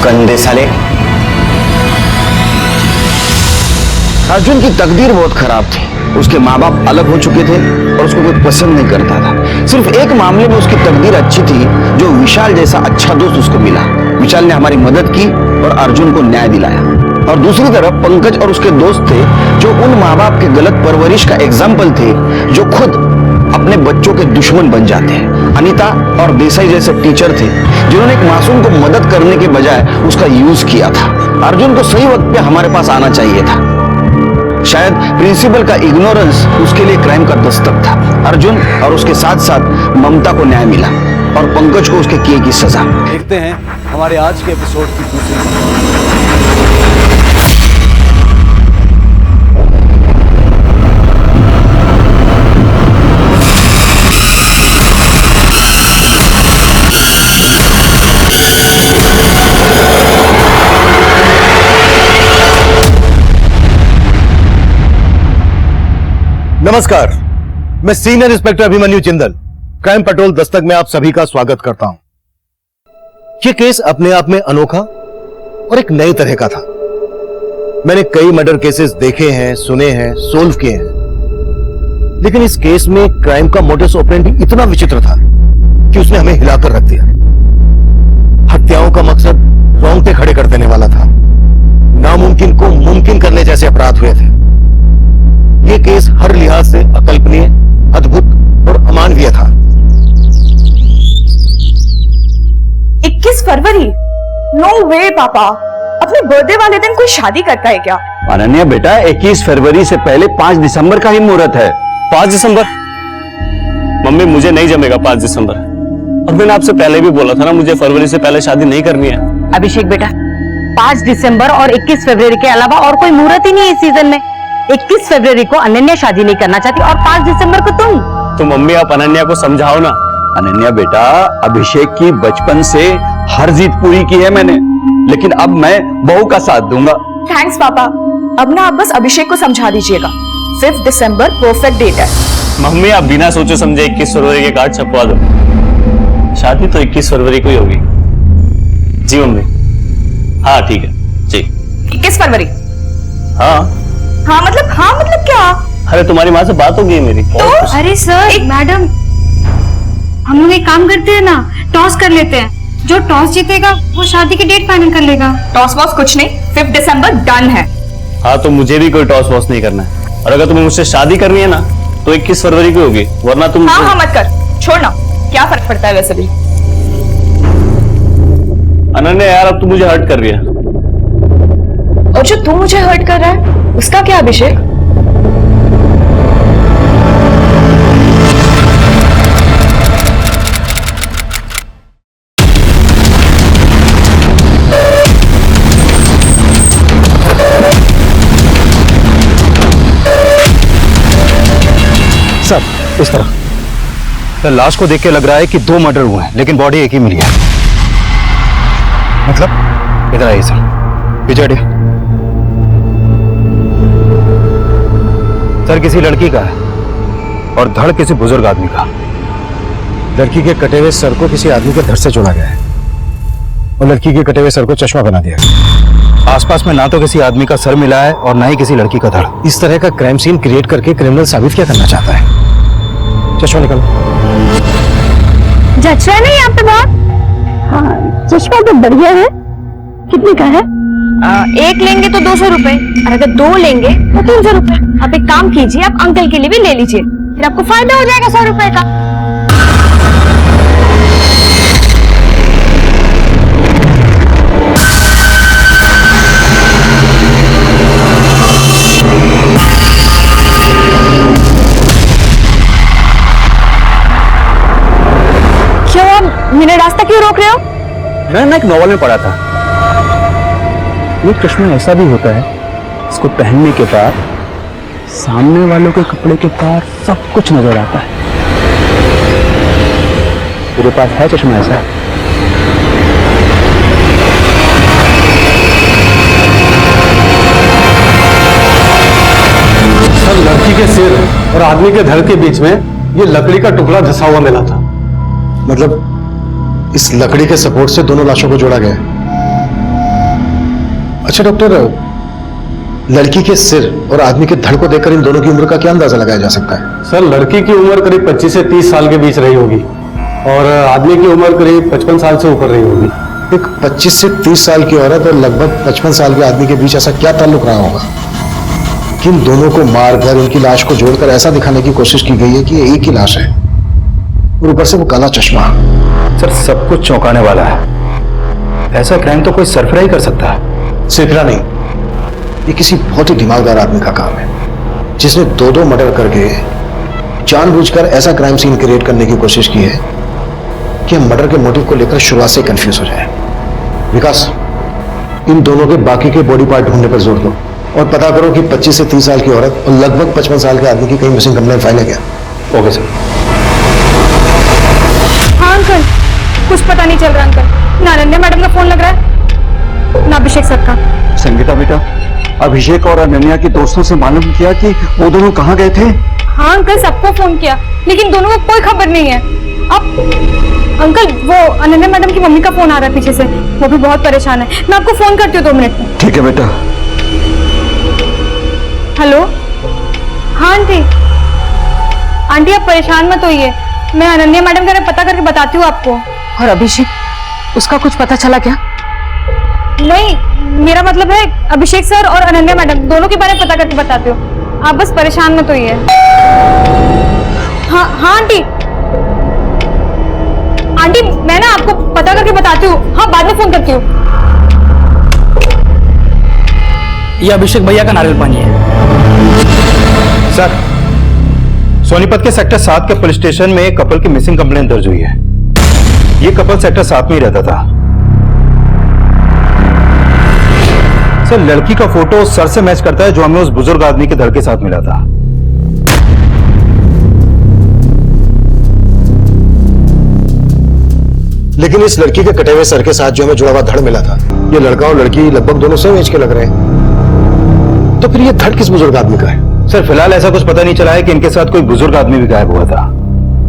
गंदे साले। अर्जुन की तकदीर बहुत खराब थी। उसके माँ बाप अलग हो चुके थे और उसको कोई पसंद नहीं करता था। सिर्फ एक मामले में उसकी तकदीर अच्छी थी, जो विशाल जैसा अच्छा दोस्त उसको मिला। विशाल ने हमारी मदद की और अर्जुन को न्याय दिलाया। और दूसरी तरफ पंकज और उसके दोस्त थे, जो उन माँ बाप के गलत परवरिश का एग्जाम्पल थे, जो खुद अपने बच्चों के दुश्मन बन जाते हैं। अनीता और देसाई जैसे टीचर थे, जिन्होंने एक मासूम को मदद करने के बजाय उसका यूज किया था। अर्जुन को सही वक्त पे हमारे पास आना चाहिए था। शायद प्रिंसिपल का इग्नोरेंस उसके लिए क्राइम का दस्तक था। अर्जुन और उसके साथ साथ ममता को न्याय मिला और पंकज को उसके किए की सजा। देखते हैं हमारे आज के एपिसोड की दूसरी। नमस्कार, मैं senior inspector Abhimanyu Jindal, crime petrol Dastak में आप सभी का स्वागत करता हूं। यह केस अपने आप में अनोखा और एक नए तरह का था। मैंने कई मर्डर केसेस देखे हैं, सुने हैं, सोल्व किए हैं, लेकिन इस केस में क्राइम का मोडस ऑपरेंडी इतना विचित्र था कि उसने हमें हिलाकर रख दिया। हत्याओं का मकसद रोंगटे खड़े कर देने वाला था। नामुमकिन को मुमकिन करने जैसे अपराध हुए थे। यह केस हर लिहाज से अकल्पनीय, अद्भुत और अमानवीय था। 21 फरवरी? नो वे पापा, अपने बर्थडे वाले दिन कोई शादी करता है क्या? अनन्या बेटा, 21 फरवरी से पहले 5 दिसंबर का ही मुहूर्त है। 5 दिसंबर? मम्मी मुझे नहीं जमेगा 5 दिसंबर, और मैंने आपसे पहले भी बोला था ना, मुझे फरवरी से पहले शादी नहीं करनी है। अभिषेक बेटा, 5 दिसंबर और 21 फरवरी के अलावा और कोई मुहूर्त ही नहीं है इस सीजन में। 21 फरवरी को अनन्या शादी नहीं करना चाहती और 5 दिसंबर को तुम। तो मम्मी आप अनन्या को समझाओ ना। अनन्या बेटा, अभिषेक की बचपन से हर जीत पूरी की है मैंने, लेकिन अब मैं बहू का साथ दूंगा। थैंक्स पापा, अब ना आप बस अभिषेक को समझा दीजिएगा, 5 दिसंबर परफेक्ट डेट है। मम्मी आप बिना सोचे समझे 21 फरवरी के कार्ड छपवा दो, शादी तो 21 फरवरी को ही होगी। जी मम्मी, हाँ ठीक है जी। 21 फरवरी? हाँ मतलब क्या? अरे तुम्हारी माँ से बात हो गई है मेरी। तो अरे सर, मैडम, हम लोग एक काम करते हैं ना, टॉस कर लेते हैं। जो टॉस जीतेगा वो शादी की डेट फाइनल कर लेगा। टॉस वॉस कुछ नहीं, 5 दिसंबर डन है। हाँ तो मुझे भी कोई टॉस वॉस नहीं करना है, और अगर तुम्हें मुझसे शादी करनी है ना तो 21 फरवरी की होगी, वरना तुम। हाँ मत कर, छोड़ना, क्या फर्क पड़ता है वैसे भी। अनन्या यार, अब तू मुझे हर्ट कर रही है। और जो तू मुझे हर्ट कर रहा है उसका क्या अभिषेक? सर, इस तरह सर, लाश को देख के लग रहा है कि 2 मर्डर हुए हैं, लेकिन बॉडी एक ही मिली है। मतलब इधर आइए सर, पीछे हटिए। सर, किसी लड़की का है और धड़ किसी बुजुर्ग आदमी का। लड़की के कटे हुए सर को किसी आदमी के धड़ से जोड़ा गया है और लड़की के कटे हुए सर को चश्मा बना दिया गया। आसपास में ना तो किसी आदमी का सर मिला है और ना ही किसी लड़की का धड़। इस तरह का क्राइम सीन क्रिएट करके क्रिमिनल साबित क्या करना चाहता है? चश्मा निकालो। जच रहा है नहीं आप पे बहुत? हाँ, चश्मा तो बढ़िया है। कितने का है? एक लेंगे तो 200 रुपए, और अगर 2 लेंगे तो 300 रुपए। आप एक काम कीजिए, आप अंकल के लिए भी ले लीजिए, फिर आपको फायदा हो जाएगा 100 रुपए का। क्यों आप मेरा रास्ता क्यों रोक रहे हो? मैंने एक नॉवल में पढ़ा था, ये चश्मा ऐसा भी होता है, इसको पहनने के बाद सामने वालों के कपड़े के पार सब कुछ नजर आता है। तेरे पास है चश्मा ऐसा? सर, लड़की के सिर और आदमी के धड़ के बीच में ये लकड़ी का टुकड़ा धंसा हुआ मिला था। मतलब इस लकड़ी के सपोर्ट से दोनों लाशों को जोड़ा गया। अच्छा डॉक्टर, लड़की के सिर और आदमी के धड़ को देखकर इन दोनों की उम्र का क्या अंदाजा लगाया जा सकता है? सर, लड़की की उम्र करीब 25 से 30 साल के बीच रही होगी और आदमी की उम्र करीब 55 साल से ऊपर रही होगी। एक 25 से 30 साल की औरत और लगभग 55 साल के आदमी के बीच ऐसा क्या ताल्लुक रहा होगा कि इन दोनों को मारकर उनकी लाश को जोड़कर ऐसा दिखाने की कोशिश की गई है कि ये एक ही लाश है, और ऊपर से वो काला चश्मा। सर, सब कुछ चौंकाने वाला है। ऐसा क्राइम तो कोई सरफरा ही कर सकता है। सिर्फ नहीं, ये किसी बहुत ही दिमागदार आदमी का काम है, जिसने 2-2 मर्डर करके जानबूझकर ऐसा क्राइम सीन क्रिएट करने की कोशिश की है कि हम मर्डर के मोटिव को लेकर शुरुआत से कंफ्यूज हो जाए। विकास, इन दोनों के बाकी के बॉडी पार्ट ढूंढने पर जोर दो और पता करो कि 25 से 30 साल की औरत और लगभग 55 साल के आदमी की कहीं मिसिंग कंप्लेंट फाइल है क्या? Okay sir. हाँ अंकल, कुछ पता नहीं चल रहा अंकल, ना अनन्या मैडम का फोन लग रहा है ना अभिषेक सर का। संगीता बेटा, अभिषेक और अनन्या के दोस्तों से मालूम किया कि वो दोनों कहाँ गए थे? हाँ अंकल, सबको फोन किया लेकिन दोनों को कोई खबर नहीं है। अब अंकल, वो अनन्या मैडम की मम्मी का फोन आ रहा है पीछे से, वो भी बहुत परेशान है। मैं आपको फोन करती हूँ 2 मिनट में। ठीक है बेटा। हेलो, हाँ आंटी। आंटी आप परेशान मत होइए, मैं अनन्या मैडम का पता करके बताती हूँ आपको। और अभिषेक, उसका कुछ पता चला क्या? नहीं, मेरा मतलब है अभिषेक सर और अनन्या मैडम दोनों के बारे में पता करके बताती हूँ, आप बस परेशान मत होइए। हाँ हाँ आंटी, आंटी मैं ना आपको पता करके बताती हूँ, हाँ बाद में फोन करती हूँ। ये अभिषेक भैया का नारियल पानी है। सर, सोनीपत के सेक्टर 7 के पुलिस स्टेशन में एक कपल की मिसिंग कंप्लेंट दर्ज हुई है। ये कपल सेक्टर 7 में ही रहता था। सर, लड़की का फोटो उस सर से मैच करता है जो हमें उस बुजुर्ग आदमी के धड़ के साथ मिला था। लेकिन इस लड़की के कटे हुए सर के साथ जो हमें जुड़ा हुआ धड़ मिला था, ये लड़का और लड़की लगभग दोनों सेम एज के लग रहे हैं। तो फिर ये धड़ किस बुजुर्ग आदमी का है? सर, फिलहाल ऐसा कुछ पता नहीं चला है कि इनके साथ कोई बुजुर्ग आदमी भी गायब हुआ था।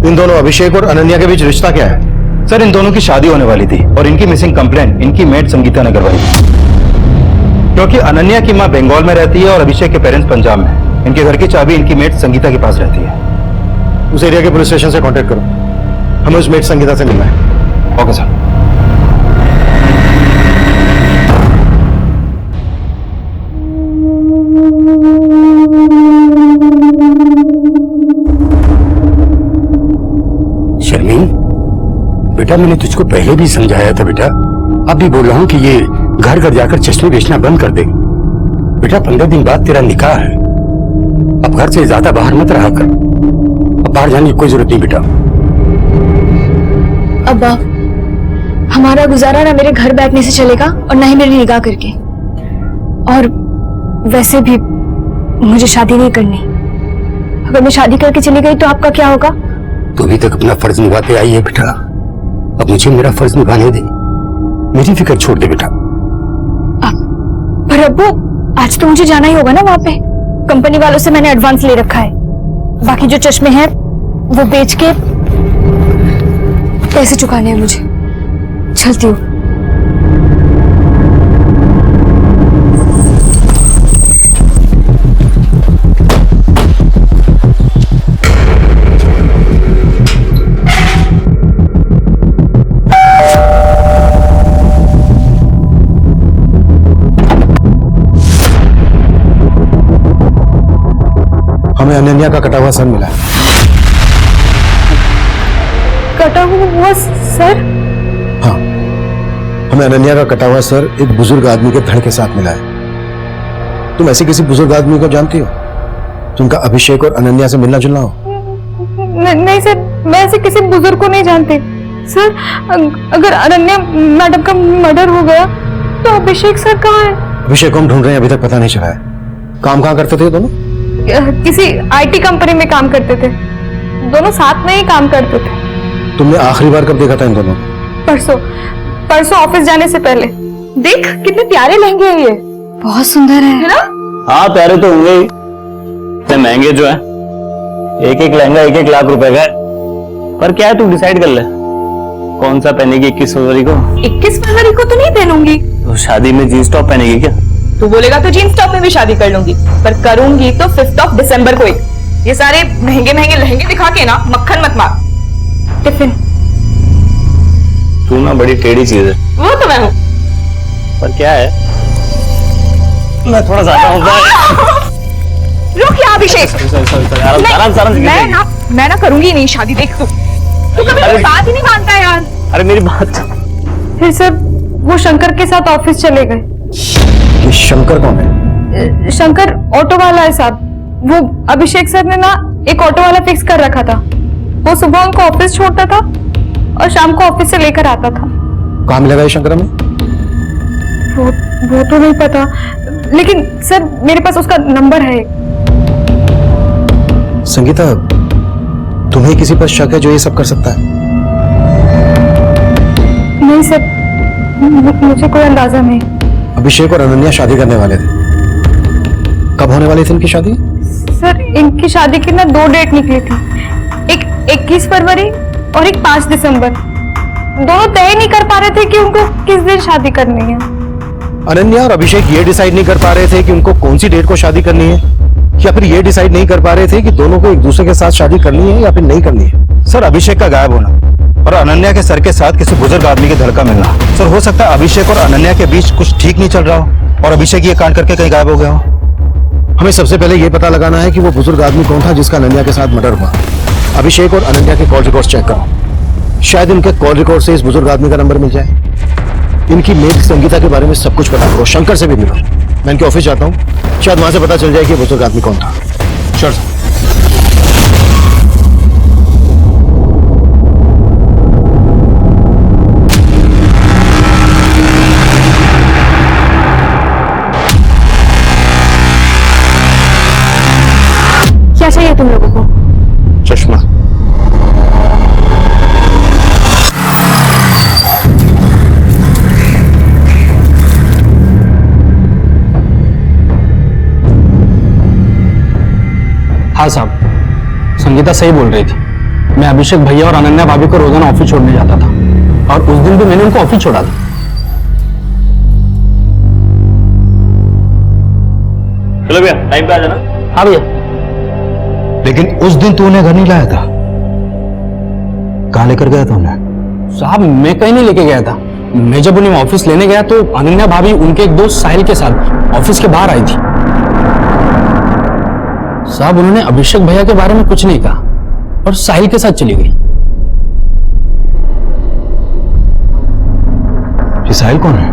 इन दोनों अभिषेक और अनन्या के बीच रिश्ता क्या है? सर, इन दोनों की शादी होने वाली थी और इनकी मिसिंग कंप्लेंट इनकी मेड संगीता ने करवाई थी। क्योंकि अनन्या की मां बंगाल में रहती है और अभिषेक के पेरेंट्स पंजाब में। इनके घर की चाबी इनकी मेड संगीता के पास रहती है। उस एरिया के पुलिस स्टेशन से कांटेक्ट करो, हमें उस मेड संगीता से मिलना है। Okay sir. शर्मीन, बेटा मैंने तुझको पहले भी समझाया था बेटा, अब भी बोल रहा हूँ कि ये घर घर जाकर चश्मे बेचना बंद कर दे। बेटा 15 दिन बाद तेरा निकाह है, अब घर से ज्यादा बाहर मत रहा कर। अब बाहर जाने की कोई जरूरत नहीं बेटा। अब्बा, हमारा गुजारा ना मेरे घर बैठने से चलेगा और ना ही मेरी निगाह करके। और वैसे भी मुझे शादी नहीं करनी। अगर मैं शादी करके चली गई तो आपका क्या होगा? तू अभी तक अपना फर्ज निभाते आई है बेटा, अब मुझे मेरा फर्ज निभाने दे, मेरी फिक्र छोड़ दे बेटा। पर अब्बू, आज तो मुझे जाना ही होगा ना वहां पे। कंपनी वालों से मैंने एडवांस ले रखा है, बाकी जो चश्मे हैं वो बेच के पैसे चुकाने हैं मुझे। चलती हूँ। हमें अनन्या का कटा हुआ सर मिला है। कटा हुआ सर? हाँ, हमें अनन्या का कटा हुआ सर एक बुजुर्ग आदमी के धड़ के साथ मिला है। तुम ऐसे किसी बुजुर्ग आदमी को जानती हो जिनका अभिषेक और अनन्या से मिलना जुलना हो? नहीं सर, मैं ऐसे किसी बुजुर्ग को नहीं जानती। सर, अगर अनन्या मैडम का मर्डर हो गया तो अभिषेक सर कहाँ है? अभिषेक को हम ढूंढ रहे हैं, अभी तक पता नहीं चला है। काम कहाँ करते थे दोनों? किसी आईटी कंपनी में काम करते थे, दोनों साथ में ही काम करते थे। तुमने आखिरी बार कब देखा था इन दोनों? परसों ऑफिस जाने से पहले। देख कितने प्यारे लहंगे हैं ये। बहुत सुंदर है ना? हाँ, प्यारे तो होंगे ही, इतने महंगे जो है। एक एक लहंगा 1-1 लाख रुपए का है। पर क्या है, तू डिसाइड कर ले कौन सा पहनेगी 21 फरवरी को। 21 फरवरी को तो नहीं पहनूंगी। तो शादी में जींस टॉप पहनेगी क्या? तू बोलेगा तो जींस टॉप में भी शादी कर लूंगी, पर करूंगी तो 5 दिसंबर को ही। ये सारे महंगे महंगे लहंगे दिखा के ना मक्खन मत मार। टिफिन। तू ना बड़ी टेढ़ी चीज है। वो तो मैं हूँ। पर क्या है, मैं थोड़ा ज्यादा हूँ। रुक यहाँ अभिषेक। मैं ना करूंगी नहीं शादी। देख तू कभी मेरी बात ही नहीं मानता है यार। अरे मेरी बात। फिर सर वो शंकर के साथ ऑफिस चले गए। ये शंकर कौन है? शंकर ऑटो वाला है साहब। वो अभिषेक सर ने ना एक ऑटो वाला फिक्स कर रखा था। वो सुबह उनको ऑफिस छोड़ता था और शाम को ऑफिस से लेकर आता था। कहाँ मिलेगा ये शंकर हमें? वो तो नहीं पता, लेकिन सर मेरे पास उसका नंबर है। संगीता, तुम्हें किसी पर शक है जो ये सब कर सकता है? नहीं सर, मुझे कोई अंदाजा नहीं। अभिषेक और अनन्या शादी करने वाले थे। कब होने वाली थी इनकी शादी? सर इनकी शादी की ना 2 डेट निकली थी, एक 21 फरवरी और एक 5 दिसंबर। दोनों तय नहीं कर पा रहे थे कि उनको किस दिन शादी करनी है। अनन्या और अभिषेक ये डिसाइड नहीं कर पा रहे थे कि उनको कौन सी डेट को शादी करनी है, या फिर ये डिसाइड नहीं कर पा रहे थे कि दोनों को एक दूसरे के साथ शादी करनी है या फिर नहीं करनी है। सर, अभिषेक का गायब होना और अनन्या के सर के साथ किसी बुजुर्ग आदमी के धड़ का मिलना। सर, हो सकता है अभिषेक और अनन्या के बीच कुछ ठीक नहीं चल रहा हो और अभिषेक ये कांड करके कहीं गायब हो गया हो। हमें सबसे पहले ये पता लगाना है कि वो बुजुर्ग आदमी कौन था जिसका अनन्या के साथ मर्डर हुआ। अभिषेक और अनन्या के कॉल रिकॉर्ड चेक करो, शायद इनके कॉल रिकॉर्ड से इस बुजुर्ग आदमी का नंबर मिल जाए। इनकी मेल संगीता के बारे में सब कुछ पता करो, शंकर से भी मिलो। मैं इनके ऑफिस जाता हूँ, शायद वहां से पता चल जाए कि बुजुर्ग आदमी कौन था। Sure sir. क्या चाहिए तुम लोगों को? चश्मा। हाँ साहब, संगीता सही बोल रही थी। मैं अभिषेक भैया और अनन्या भाभी को रोजाना ऑफिस छोड़ने जाता था, और उस दिन भी मैंने उनको ऑफिस छोड़ा था। चलो भैया, टाइम पे आ जाना। हाँ भैया। लेकिन उस दिन तू उन्हें घर नहीं लाया था, कहाँ लेकर गया था उन्हें? साहब मैं कहीं नहीं लेके गया था। मैं जब उन्हें ऑफिस लेने गया तो अनन्या भाभी उनके एक दोस्त साहिल के साथ ऑफिस के बाहर आई थी। साहब उन्होंने अभिषेक भैया के बारे में कुछ नहीं कहा और साहिल के साथ चली गई। ये साहिल कौन है?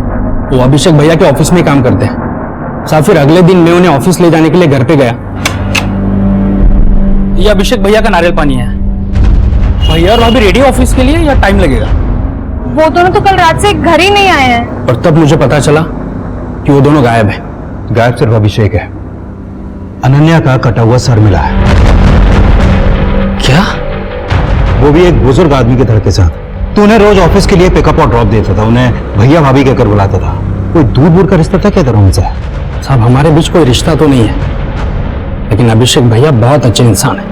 वो अभिषेक भैया के ऑफिस में काम करते हैं। साहब फिर अगले दिन मैं उन्हें ऑफिस ले जाने के लिए घर पे गया। ये अभिषेक भैया का नारियल पानी है। भैया और भाभी रेडी ऑफिस के लिए या टाइम लगेगा? वो दोनों तो कल रात से घर ही नहीं आए हैं। और तब मुझे पता चला कि वो दोनों गायब हैं। गायब सिर्फ अभिषेक है, अनन्या का कटा हुआ सर मिला है। क्या? वो भी एक बुजुर्ग आदमी के धड़ के साथ। तो उन्हें रोज ऑफिस के लिए पिकअप और ड्रॉप देता था, उन्हें भैया भाभी कहकर बुलाता था। कोई दूर दूर का रिश्ता था क्या तेरा उनसे? साहब हमारे बीच कोई रिश्ता तो नहीं है, लेकिन अभिषेक भैया बहुत अच्छे इंसान हैं।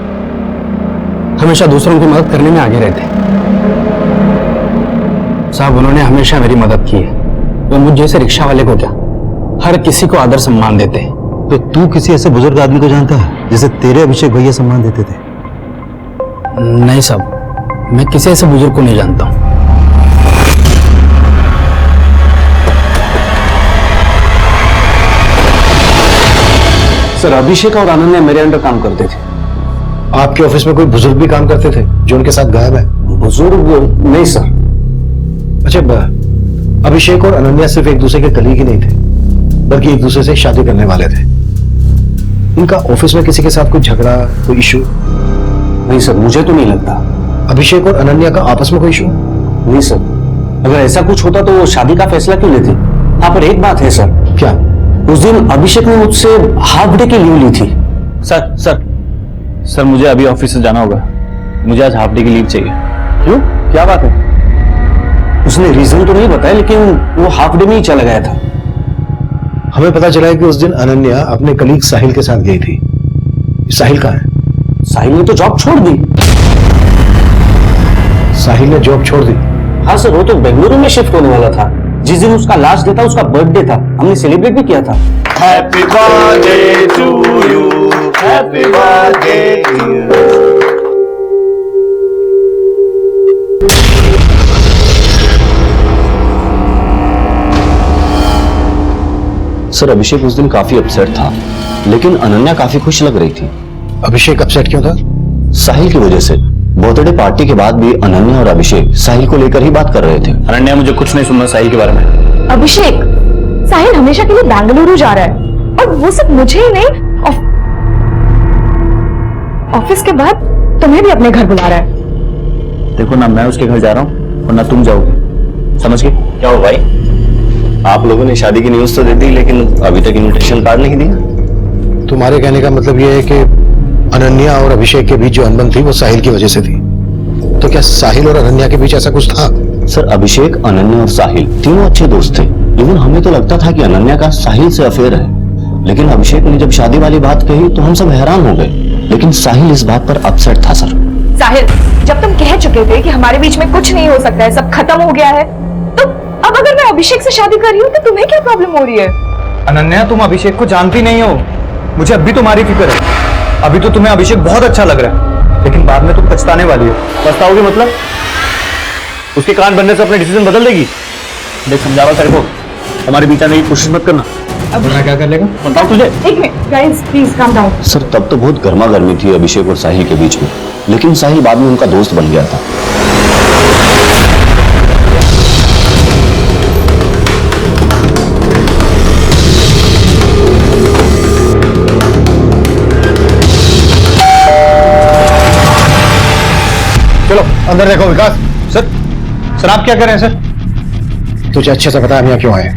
हमेशा दूसरों की मदद करने में आगे रहते हैं। साहब उन्होंने हमेशा मेरी मदद की है। वो मुझ जैसे रिक्शा वाले को क्या, हर किसी को आदर सम्मान देते हैं। तो तू किसी ऐसे बुजुर्ग आदमी को जानता है जिसे तेरे अभिषेक भैया सम्मान देते थे? नहीं साहब, मैं किसी ऐसे बुजुर्ग को नहीं जानता हूं। सर अभिषेक और अनन्या मेरे अंडर काम करते थे। आपके ऑफिस में कोई बुजुर्ग भी काम करते थे जो उनके साथ गायब है? बुजुर्ग नहीं सर। अच्छा, अभिषेक और अनन्या सिर्फ एक दूसरे के कलीग ही नहीं थे, बल्कि एक दूसरे से शादी करने वाले थे। उनका ऑफिस में किसी के साथ कोई झगड़ा, कोई इशू? नहीं सर, मुझे तो नहीं लगता। अभिषेक और अनन्या का आपस में कोई इशू? नहीं सर, अगर ऐसा कुछ होता तो वो शादी का फैसला क्यों लेते? हाँ पर एक बात है सर। क्या? उस दिन अभिषेक ने मुझसे हाफ डे की लीव ली थी। सर मुझे अभी ऑफिस से जाना होगा। मुझे आज हाफ डे की लीव चाहिए। क्यों, क्या बात है? उसने रीजन तो नहीं बताया, लेकिन वो हाफ डे में ही चला गया था। हमें पता चला है कि उस दिन अनन्या अपने कलीग साहिल के साथ गई थी। साहिल कहाँ है? साहिल ने तो जॉब छोड़ दी। साहिल ने जॉब छोड़ दी? हाँ सर, वो तो बेंगलुरु में शिफ्ट होने वाला था। जिस दिन उसका लास्ट डे था, उसका बर्थडे था, हमने सेलिब्रेट भी किया था। Happy birthday to you, happy birthday to you. Sir Abhishek उस दिन काफी अपसेट था, लेकिन अनन्या काफी खुश लग रही थी। अभिषेक अपसेट क्यों था? साहिल की वजह से। बर्थडे पार्टी के बाद भी अनन्या और अभिषेक साहिल को लेकर ही बात कर रहे थे। अनन्या, मुझे कुछ नहीं सुनना साहिल के बारे में। अभिषेक, साहिल हमेशा के लिए बेंगलुरु जा रहा है, और वो सिर्फ मुझे ही नहीं, ऑफिस के बाद तुम्हें भी अपने घर बुला रहा है। देखो ना, मैं उसके घर जा रहा हूँ और ना तुम जाओगे, समझ गए? क्या हो भाई? आप लोगों ने शादी की न्यूज तो दे दी, लेकिन अभी तक इन्विटेशन कार्ड नहीं दिया। तुम्हारे कहने का मतलब यह है कि अनन्या और अभिषेक के बीच जो अनबन थी वो साहिल की वजह से थी। तो क्या साहिल और अनन्या के बीच ऐसा कुछ था? सर अभिषेक, अनन्या और साहिल तीनों अच्छे दोस्त थे। इवन हमें तो लगता था कि अनन्या का साहिल से अफेयर है, लेकिन अभिषेक ने जब शादी वाली बात कही तो हम सब हैरान हो गए। लेकिन साहिल इस बात पर अपसेट था। सर साहिल, जब तुम कह चुके थे कि हमारे बीच में कुछ नहीं हो सकता है, सब खत्म हो गया है, तो अब अगर मैं अभिषेक से शादी कर रही हूँ तो तुम्हें क्या प्रॉब्लम हो रही है? अनन्या, तुम अभिषेक को जानती नहीं हो। मुझे अब भी तुम्हारी फिक्र है। अभी तो तुम्हें अभिषेक बहुत अच्छा लग रहा है, लेकिन बाद में तुम पछताने वाली हो। पछताओगी मतलब? उसके कान बनने से अपने डिसीजन बदल देगी? देख, समझा रहा तेरे को, हमारे बीच आने की कोशिश मत करना। अब मैं क्या कर लेगा बताओ तुझे। एक minute guys, please calm down. Sir तब तो बहुत गर्मा गर्मी थी अभिषेक और साहिल के बीच में, लेकिन साहिल बाद में उनका दोस्त बन गया था। चलो अंदर देखो। विकास। सर आप क्या कर रहे हैं? सर तुझे अच्छे से पता है हम यहाँ क्यों आए?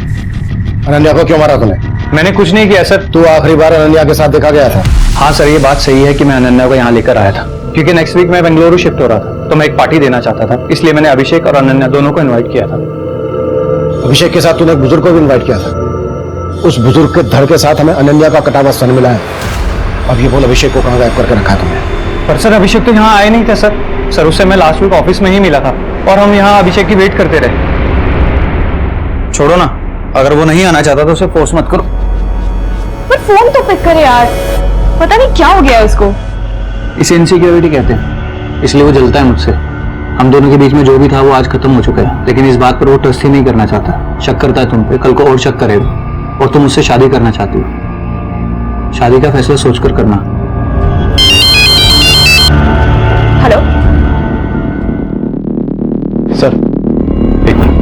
अनन्या को क्यों मारा तूने? मैंने कुछ नहीं किया सर। तू आखिरी बार अनन्या के साथ देखा गया था? हाँ सर, ये बात सही है कि मैं अनन्या को यहाँ लेकर आया था, क्योंकि नेक्स्ट वीक मैं बेंगलुरु शिफ्ट हो रहा था, तो मैं एक पार्टी देना चाहता था, इसलिए मैंने अभिषेक और अनन्या दोनों को इनवाइट किया था। अभिषेक के साथ तूने एक बुजुर्ग को भी इन्वाइट किया था। उस बुजुर्ग के धड़ के साथ हमें अनन्या का कटा हुआ सन मिला है। अब ये बोल अभिषेक को कहाँ गायब करके रखा है तुमने? पर सर अभिषेक तो यहाँ आए नहीं थे सर। सर उससे मैं लास्ट वीक ऑफिस में ही मिला था और हम यहाँ अभिषेक की वेट करते रहे। छोड़ो ना, अगर वो नहीं आना चाहता तो उसे फोर्स मत करो। पर फोन तो पिक करे यार, पता नहीं क्या हो गया है उसको। इसे इनसिक्योरिटी कहते हैं, इसलिए वो जलता है मुझसे। हम दोनों के बीच में जो भी था वो आज खत्म हो चुका है, लेकिन इस बात पर वो ट्रस्ट ही नहीं करना चाहता। शक करता है तुम पे, कल को और शक करेगा। और तुम मुझसे शादी करना चाहती हो। शादी का फैसला सोचकर करना। हेलो सर, एक मिनट।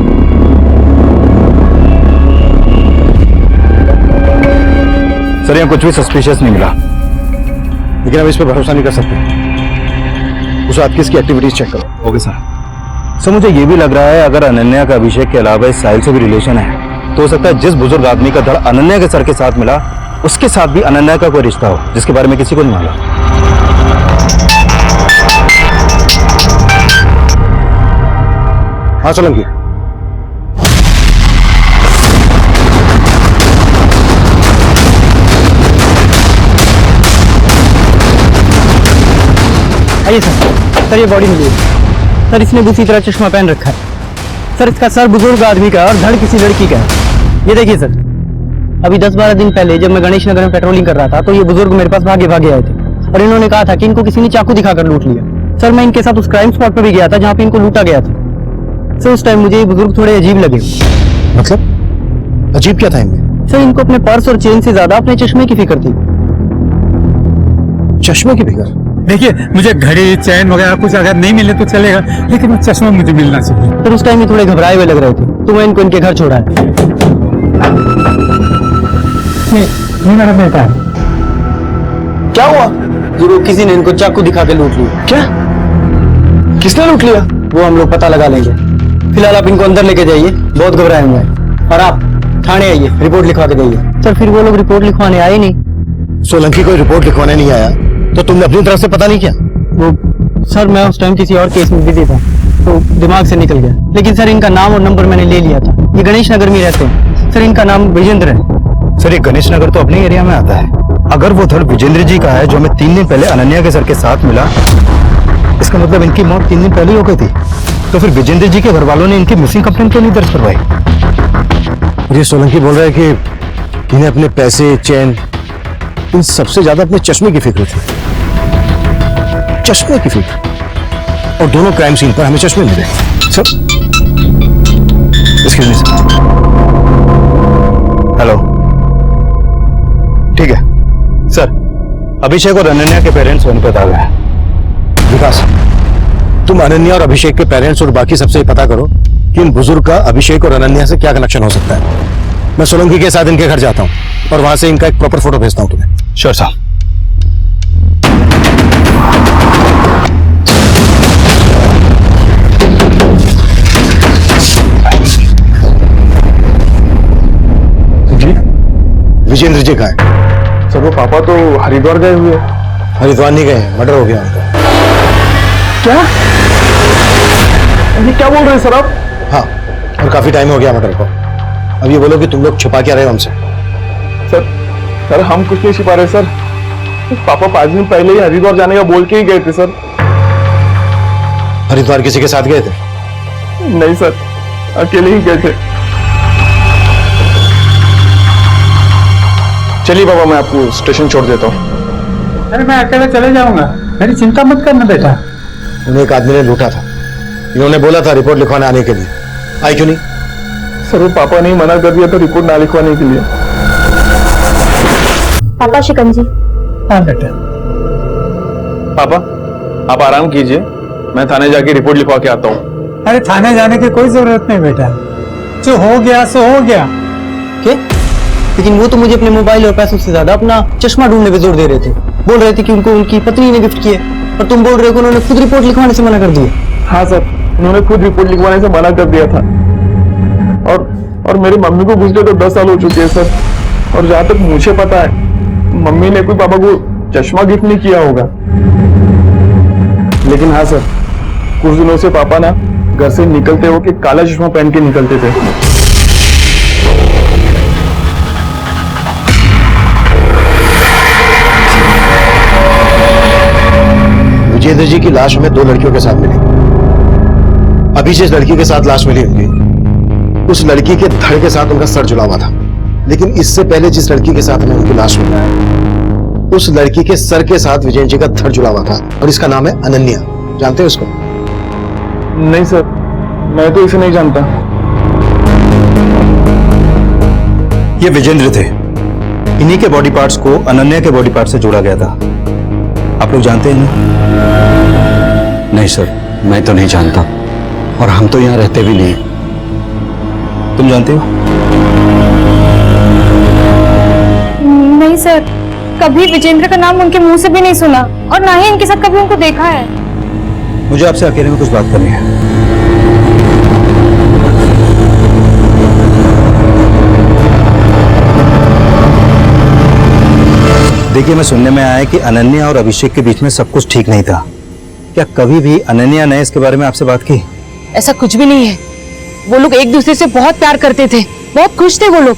सर, यहाँ कुछ भी सस्पिशियस नहीं मिला, लेकिन हम इस पर भरोसा नहीं कर सकते। उस रात की इसकी एक्टिविटीज चेक करो। Okay sir. सर, मुझे ये भी लग रहा है अगर अनन्या का अभिषेक के अलावा इस साहिल से भी रिलेशन है, तो हो सकता है जिस बुजुर्ग आदमी का धड़ अनन्या के सर के साथ मिला, उसके साथ भी अनन्या का कोई रिश्ता हो, जिसके बारे में किसी को नहीं मालूम। हाँ सोलंकी, आइए सर ये बॉडी मिली है। सर इसने दूसरी तरह चश्मा पहन रखा है। सर इसका सर बुजुर्ग आदमी का और धड़ किसी लड़की का है। ये देखिए सर, अभी 10-12 दिन पहले जब मैं गणेश नगर में पेट्रोलिंग कर रहा था तो ये बुजुर्ग मेरे पास भागे आए थे और इन्होंने कहा था कि इनको किसी ने चाकू दिखाकर लूट लिया। सर मैं इनके साथ उस क्राइम स्पॉट पर भी गया था जहाँ पे इनको लूटा गया था। सर उस टाइम मुझे ये बुजुर्ग थोड़े अजीब लगे। मतलब अजीब क्या था इनमें? सर इनको अपने पर्स और चेन से ज्यादा अपने चश्मे की फिक्र थी। चश्मे की फिक्र? देखिए, मुझे घड़ी चैन वगैरह कुछ अगर नहीं मिले तो चलेगा, लेकिन वो चश्मा मुझे मिलना चाहिए। सर उस टाइम ये थोड़े घबराए हुए लग रहे थे, तो मैं इनको इनके घर छोड़ा है। नहीं मेरा बेटा है। क्या हुआ? वो किसी ने इनको चाकू दिखा के लूट लिया। क्या? किसने लूट लिया? वो हम लोग पता लगा लेंगे। फिलहाल आप इनको अंदर लेके जाइए, बहुत घबराए हुए हैं। और आप थाने आइए, रिपोर्ट लिखवा के जाइए। सर फिर वो लोग रिपोर्ट लिखवाने आए नहीं। सोलंकी कोई रिपोर्ट लिखवाने नहीं आया, तो तुमने अपनी तरफ से पता नहीं किया? वो सर मैं उस टाइम किसी और केस में बिजी था, तो दिमाग से निकल गया। लेकिन सर इनका नाम और नंबर मैंने ले लिया था। ये गणेश नगर में रहते हैं। सर इनका नाम विजेंद्र है। सर, ये गणेश नगर तो अपने एरिया में आता है। अगर वो धड़ विजेंद्र जी का है जो हमें 3 दिन पहले अनन्या के सर के साथ मिला, इसका मतलब इनकी मौत 3 दिन पहले ही हो गई थी। तो फिर विजेंद्र जी के घर वालों ने इनकी मिसिंग कंप्लेंट क्यों नहीं दर्ज करवाई? ये सोलंकी बोल रहा है कि इन्हें अपने पैसे, चैन, इन सबसे ज्यादा अपने चश्मे की फिक्र थी। चश्मे की फिक्र? और दोनों क्राइम सीन पर हमें चश्मे मिले। Sir, excuse me sir. Hello, ठीक है सर। अभिषेक और अनन्या के पेरेंट्स वन पे आ गए। विकास, तुम अनन्या और अभिषेक के पेरेंट्स और बाकी सबसे पता करो कि इन बुजुर्ग का अभिषेक और अनन्या से क्या कनेक्शन हो सकता है। मैं सोलंकी के साथ इनके घर जाता हूँ और वहां से इनका एक प्रॉपर फोटो भेजता हूँ तुम्हें। श्योर साहब। विजेंद्र जी कहाँ है? सर, वो पापा तो हरिद्वार गए हुए हैं। हरिद्वार नहीं गए, मर्डर हो गया उनका। क्या? ये क्या बोल रहे हैं सर आप? हाँ, और काफी टाइम हो गया मर्डर को। अब ये बोलो कि तुम लोग छुपा क्या रहे हो हमसे? सर हम कुछ नहीं छिपा रहे सर। पापा 5 दिन पहले ही हरिद्वार जाने का बोल के ही गए थे सर। हरिद्वार किसी के साथ गए थे? नहीं सर, अकेले ही गए थे। चलिए पापा, मैं आपको स्टेशन छोड़ देता हूँ। अरे मैं अकेले चले जाऊंगा, मेरी चिंता मत करना बेटा। उन्हें एक आदमी ने लूटा था, इन्होंने बोला था रिपोर्ट लिखवाने आने के लिए। आई क्यों नहीं? सर, वो पापा ने मना कर दिया था रिपोर्ट ना लिखवाने के लिए। पापा शिकंजी। हाँ बेटा। पापा आप आराम कीजिए, मैं थाने जाके रिपोर्ट लिखवा के आता हूँ। अरे थाने जाने की कोई जरूरत नहीं बेटा, जो हो गया सो हो गया। क्या? लेकिन वो तो मुझे अपने मोबाइल और पैसों से ज्यादा अपना चश्मा ढूंढने पे जोर दे रहे थे। बोल रहे थे कि उनको उनकी पत्नी ने गिफ्ट किए, और तुम बोल रहे हो कि उन्होंने खुद रिपोर्ट लिखवाने से मना कर दिया। हाँ सर, उन्होंने खुद रिपोर्ट लिखवाने से मना कर दिया था। और मेरी मम्मी को गुजरे तो 10 साल हो चुके हैं सर। और जहाँ तक मुझे पता है, मम्मी ने कोई पापा को चश्मा गिफ्ट नहीं किया होगा। लेकिन हाँ सर, कुछ दिनों से पापा ना घर से निकलते हो कि काला चश्मा पहन के निकलते थे। विजेंद्र जी की लाश हमें 2 लड़कियों के साथ मिली। अभी जिस लड़की के साथ लाश मिली होगी, उस लड़की के धड़ के साथ उनका सर जुड़ा हुआ था। लेकिन इससे पहले जिस लड़की के साथ हमें उनकी लाश मिली, उस लड़की के सर के साथ विजेंद्र जी का धड़ जुड़ा हुआ था और इसका नाम है अनन्या। जानते हैं उसको? नहीं सर, मैं तो इसे नहीं जानता। ये विजेंद्र थे। इन्हीं के बॉडी पार्ट्स को अनन्या के बॉडी पार्ट से जोड़ा गया था। आप लोग जानते हैं ना? नहीं सर, मैं तो नहीं जानता, और हम तो यहाँ रहते भी नहीं। तुम जानते हो? नहीं सर, कभी विजेंद्र का नाम उनके मुंह से भी नहीं सुना और ना ही इनके साथ कभी उनको देखा है। मुझे आपसे अकेले में कुछ बात करनी है। देखिए, मैं सुनने में आया है कि अनन्या और अभिषेक के बीच में सब कुछ ठीक नहीं था। क्या कभी भी अनन्या ने इसके बारे में आपसे बात की? ऐसा कुछ भी नहीं है। वो लोग एक दूसरे से बहुत प्यार करते थे, बहुत खुश थे वो लोग।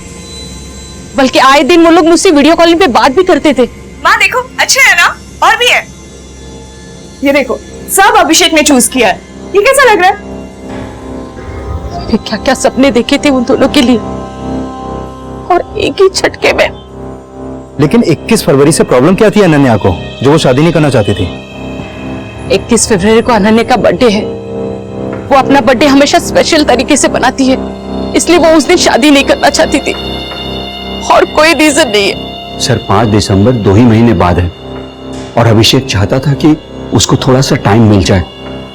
बल्कि आए दिन वो लोग मुझसे वीडियो कॉलिंग पे बात भी करते थे। माँ देखो, अच्छे है ना? और भी है। ये देखो, सब अभिषेक ने चूज किया है। ये कैसा लग रहा है? मैंने क्या क्या सपने देखे थे उन दोनों के लिए, और एक ही झटके में। लेकिन 21 फरवरी से प्रॉब्लम क्या थी अनन्या को, जो वो शादी नहीं करना चाहती थी? 31 फरवरी को अनन्या का बर्थडे है। वो अपना बर्थडे हमेशा स्पेशल तरीके से बनाती है, इसलिए वो उस दिन शादी नहीं करना चाहती थी, और कोई रीजन नहीं है। सर, 5 दिसंबर 2 ही महीने बाद है, और अभिषेक चाहता था कि उसको थोड़ा सा टाइम मिल जाए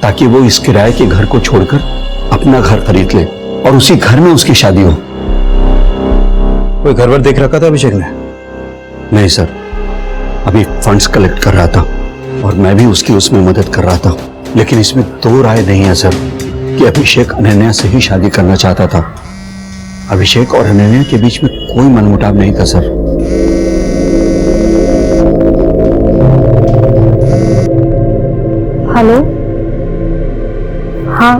ताकि वो इस किराए के घर को छोड़कर अपना घर खरीद ले और उसी घर में उसकी शादी हो। कोई घर वर देख रखा था अभिषेक ने? नहीं सर, अभी फंड्स कलेक्ट कर रहा था और मैं भी उसकी उसमें मदद कर रहा था। लेकिन इसमें 2 राय नहीं है सर कि अभिषेक अनन्या से ही शादी करना चाहता था। अभिषेक और अनन्या के बीच में कोई मनमुटाव नहीं था सर। हेलो, हाँ,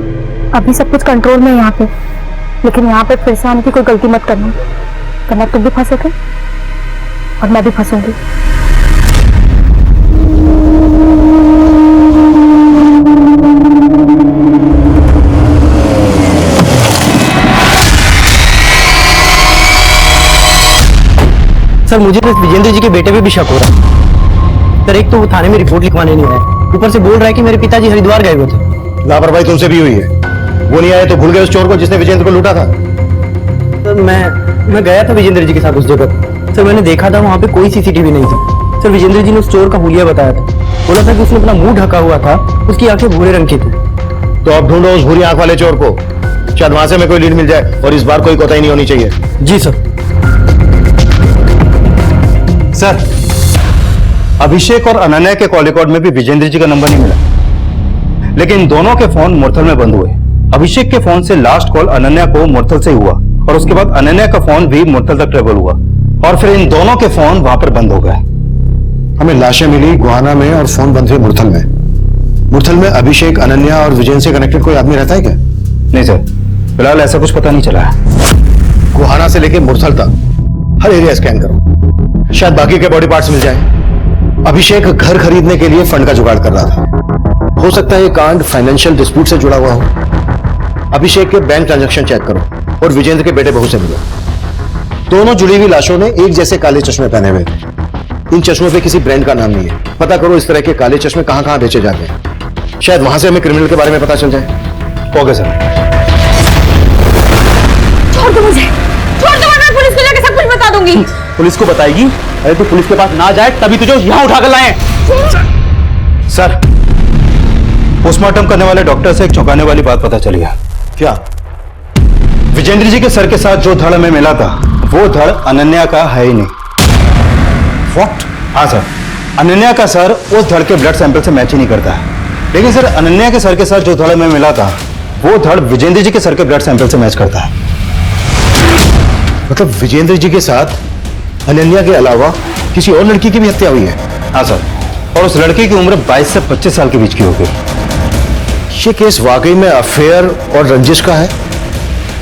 अभी सब कुछ कंट्रोल में है यहाँ पे, लेकिन यहाँ पे फिर से आने की कोई गलती मत करना, वरना तुम भी फंसोगे और मैं भी फंसूंगी। सर, मुझे तो विजेंद्र जी के बेटे पे भी शक हो रहा है। सर, एक तो वो थाने में रिपोर्ट लिखवाने नहीं आया, ऊपर से बोल रहा है कि मेरे पिताजी हरिद्वार गए हुए थे। लापरवाही तुमसे भी हुई है। वो नहीं आए तो भूल गए उस चोर को जिसने विजेंद्र को लूटा था? सर, मैं गया था विजेंद्र जी के साथ उस जगह। सर, मैंने देखा था वहाँ पे कोई सीसीटीवी नहीं था। सर, विजेंद्र जी ने उस चोर का हुलिया बताया था। बोला था कि उसने अपना मुंह ढका हुआ था, उसकी आंखें भूरे रंग की थी। तो अब ढूंढो उस भूरी आंख वाले चोर को, शायद वहां से हमें कोई लीड मिल जाए, और इस बार कोई कोताही नहीं होनी चाहिए। जी सर। सर, अभिषेक और अनन्या के कॉल रिकॉर्ड में भी विजेंद्र जी का नंबर नहीं मिला, लेकिन दोनों के फोन मुरथल में बंद हुए। अभिषेक के फोन से लास्ट कॉल अनन्या को मुरथल से हुआ, और उसके बाद अनन्या का फोन भी मुरथल तक ट्रेवल हुआ, और फिर इन दोनों के फोन वहां पर बंद हो गए। हमें लाशें मिली गुहाना में और फोन बंद हुए मुरथल में। मुरथल में अभिषेक, अनन्या और विजेंद्र से कनेक्टेड कोई आदमी रहता है क्या? नहीं सर, फिलहाल ऐसा कुछ पता नहीं चला है। गुहाना से लेके मुरथल तक हर एरिया स्कैन करो, शायद बाकी के बॉडी पार्ट्स मिल जाए। अभिषेक घर खरीदने के लिए फंड का जुगाड़ कर रहा था। हो सकता है ये कांड फाइनेंशियल डिस्प्यूट से जुड़ा हुआ हो। अभिषेक के बैंक ट्रांजैक्शन चेक करो और विजेंद्र के बेटे बहू से मिलो। दोनों जुड़ी हुई लाशों ने एक जैसे काले चश्मे पहने हुए थे। इन चश्मों पे किसी ब्रांड का नाम नहीं है। पता करो इस तरह के काले चश्मे कहां कहां बेचे जाते हैं, शायद वहां से हमें क्रिमिनल के बारे में पता चल जाए। Okay sir. छोड़ दो मुझे, छोड़ दो, मैं पुलिस को जाके सब कुछ बता दूंगी। पुलिस को बताएगी? अरे तो पुलिस के पास ना जाए तभी तुझे यहां उठाकर लाए। सर, पोस्टमार्टम करने वाले डॉक्टर से एक चौंकाने वाली बात पता चली है। क्या? विजेंद्र जी के सर के साथ जो धड़ हमें मिला था, वो धड़ अनन्या का है ही नहीं। व्हाट? हाँ सर, अनन्या का सर उस धड़ के ब्लड सैंपल से मैच ही नहीं करता है। लेकिन सर, अनन्या के सर के साथ जो धड़ हमें मिला था, वो धड़ विजेंद्र जी के सर के ब्लड सैंपल से मैच करता है। मतलब विजेंद्र जी के साथ अनन्या के अलावा किसी और लड़की की भी हत्या हुई है? हाँ सर, और उस लड़की की उम्र 22 से 25 साल के बीच की होगी। ये केस वाकई में अफेयर और रंजिश का है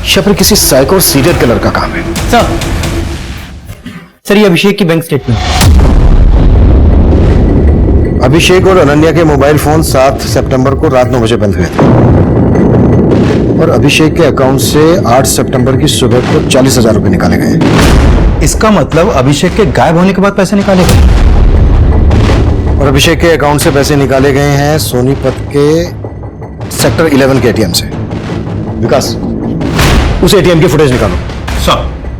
या फिर किसी साइको और सीरियल किलर का काम है? सर ये अभिषेक की बैंक स्टेटमेंट। अभिषेक और अनन्या के मोबाइल फोन 7 सितंबर को रात 9 बजे बंद हुए थे और अभिषेक के अकाउंट से 8 सितंबर की सुबह को 40,000 रुपए निकाले गए। इसका मतलब अभिषेक के गायब होने के बाद पैसे निकाले गए और अभिषेक के अकाउंट से पैसे निकाले गए हैं सोनीपत के सेक्टर 11 के एटीएम से। विकास, उस एटीएम की फुटेज निकालो। सर।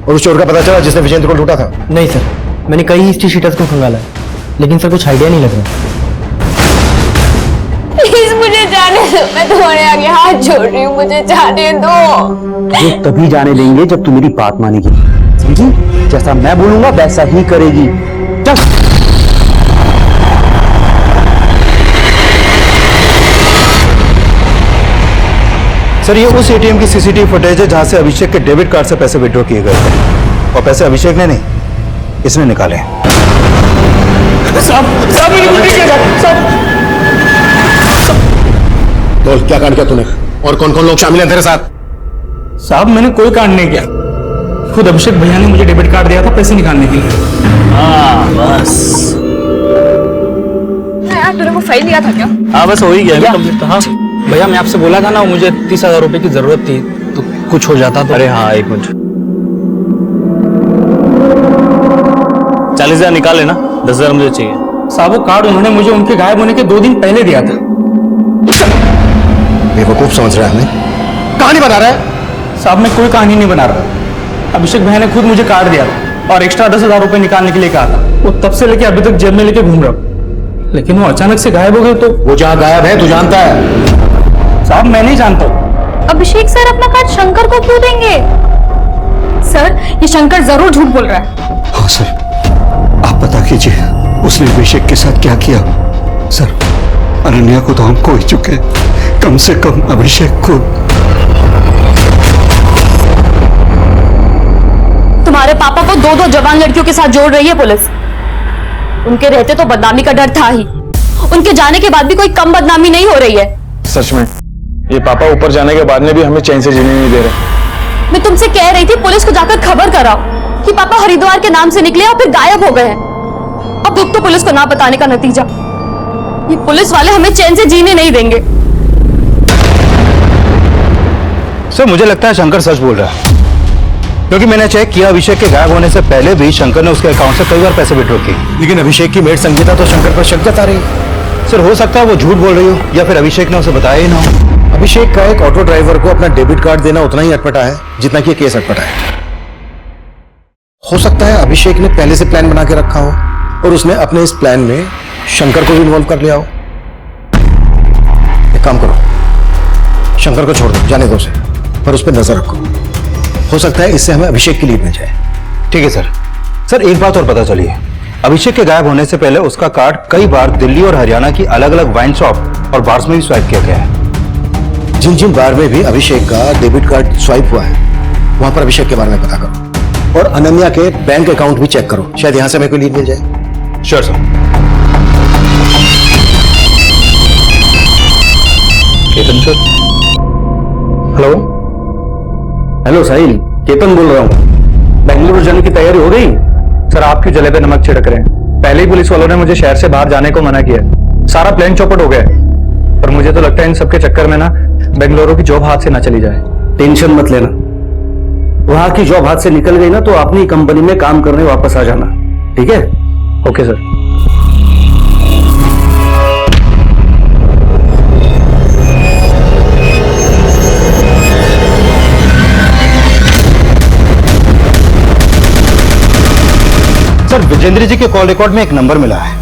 और उस चोर का पता चला जिसने विजेंद्र को लूटा था? नहीं सर, मैंने कई हिस्ट्री शीटर्स को खंगाला है, लेकिन सर कुछ आइडिया नहीं लग रहा। प्लीज मुझे जाने दो, मैं तुम्हारे आगे हाथ जोड़ रही हूँ, मुझे जाने दो। ये तभी जाने देंगे जब तू मेरी बात मानेगी, समझी? जैसा मैं बोलूंगा वैसा ही करेगी। चल। सर ये उस एटीएम की सीसीटीवी फुटेज है जहां से अभिषेक के डेबिट कार्ड से पैसे विड्रॉ किए गए थे और पैसे अभिषेक ने नहीं, इसने निकाले। बोल, क्या कांड किया तूने और कौन कौन लोग शामिल हैं तेरे साथ? साहब मैंने कोई कांड नहीं किया, खुद अभिषेक भैया ने मुझे डेबिट कार्ड दिया था पैसे निकालने के लिए। हाँ बस। यार तूने वो फाइल लिया था क्या? हाँ बस हो ही गया। हाँ भैया, मैं आपसे बोला था ना, मुझे 30,000 रुपए की जरूरत थी, तो कुछ हो जाता तो। अरे हाँ, एक मिनट। 40,000 निकाले ना, 10,000 मुझे चाहिए। साहब वो कार्ड उन्होंने मुझे उनके गायब होने के 2 दिन पहले दिया था। बेवकूफ समझ रहा है हमें? कहानी बना रहा है? साहब मैं कोई कहानी नहीं बना रहा, अभिषेक भैया ने खुद मुझे कार्ड दिया था और एक्स्ट्रा 10,000 रुपए निकालने के लिए कहा था। वो तब से लेके अभी तक जेब में लेके घूम रहा हूं, लेकिन वो अचानक से गायब हो गए। तो वो जहां गायब है तू जानता है? साहब मैं नहीं जानता। अभिषेक सर अपना कार्ड शंकर को क्यों देंगे? सर ये शंकर जरूर झूठ बोल रहा है। हाँ सर, आप बता कीजिए उसने अभिषेक के साथ क्या किया। सर अनन्या को तो हम खो ही चुके, कम से कम अभिषेक को। तुम्हारे पापा को 2 जवान लड़कियों के साथ जोड़ रही है पुलिस। उनके रहते तो बदनामी का डर था ही, उनके जाने के बाद भी कोई कम बदनामी नहीं हो रही है। सच में ये पापा ऊपर जाने के बाद में भी हमें चैन से जीने नहीं दे रहे। मैं तुमसे कह रही थी पुलिस को जाकर खबर कराओ कि पापा हरिद्वार के नाम से निकले और फिर गायब हो गए हैं। अब दुख तो पुलिस को ना बताने का नतीजा। ये पुलिस वाले हमें चैन से जीने नहीं देंगे। सर मुझे लगता है शंकर सच बोल रहा है, क्योंकि मैंने चेक किया अभिषेक के गायब होने से पहले भी शंकर ने उसके अकाउंट से कई बार पैसे विड्रॉ किए। लेकिन अभिषेक की मेड संगीता तो शंकर पर शक जता रही है। सर हो सकता है वो झूठ बोल रही हो या फिर अभिषेक ने उसे बताया ही ना हो। अभिषेक का एक ऑटो ड्राइवर को अपना डेबिट कार्ड देना उतना ही अटपटा है जितना कि केस अटपटा है। हो सकता है अभिषेक ने पहले से प्लान बना के रखा हो और उसने अपने इस प्लान में शंकर को भी इन्वॉल्व कर लिया हो। एक काम करो, शंकर को छोड़ दो, जाने दो उसे, पर उस पर नजर रखो। हो सकता है इससे हमें अभिषेक की लीड मिल जाए। ठीक है सर। सर एक बात और पता चली है, अभिषेक के गायब होने से पहले उसका कार्ड कई बार दिल्ली और हरियाणा की अलग अलग वाइन शॉप और बार्स में भी स्वाइप किया गया है। जिन जिन बार में भी अभिषेक का डेबिट कार्ड स्वाइप हुआ है वहां पर अभिषेक के बारे में पता करो और अनन्या के बैंक अकाउंट भी चेक करो, शायद यहां से हमें कोई लीड मिल जाए। Sure sir. Ketan sir. Hello hello Sahil, Ketan बोल रहा हूँ। बेंगलुरु जाने की तैयारी हो गई? सर आप क्यों जले पे नमक छिड़क रहे हैं? पहले ही पुलिस वालों ने मुझे शहर से बाहर जाने को मना किया, सारा प्लान चौपट हो गया। पर मुझे तो लगता है इन सबके चक्कर में ना बेंगलुरु की जॉब हाथ से ना चली जाए। टेंशन मत लेना, वहां की जॉब हाथ से निकल गई ना तो अपनी कंपनी में काम करने वापस आ जाना, ठीक है? Okay sir. सर विजेंद्र जी के कॉल रिकॉर्ड में एक नंबर मिला है,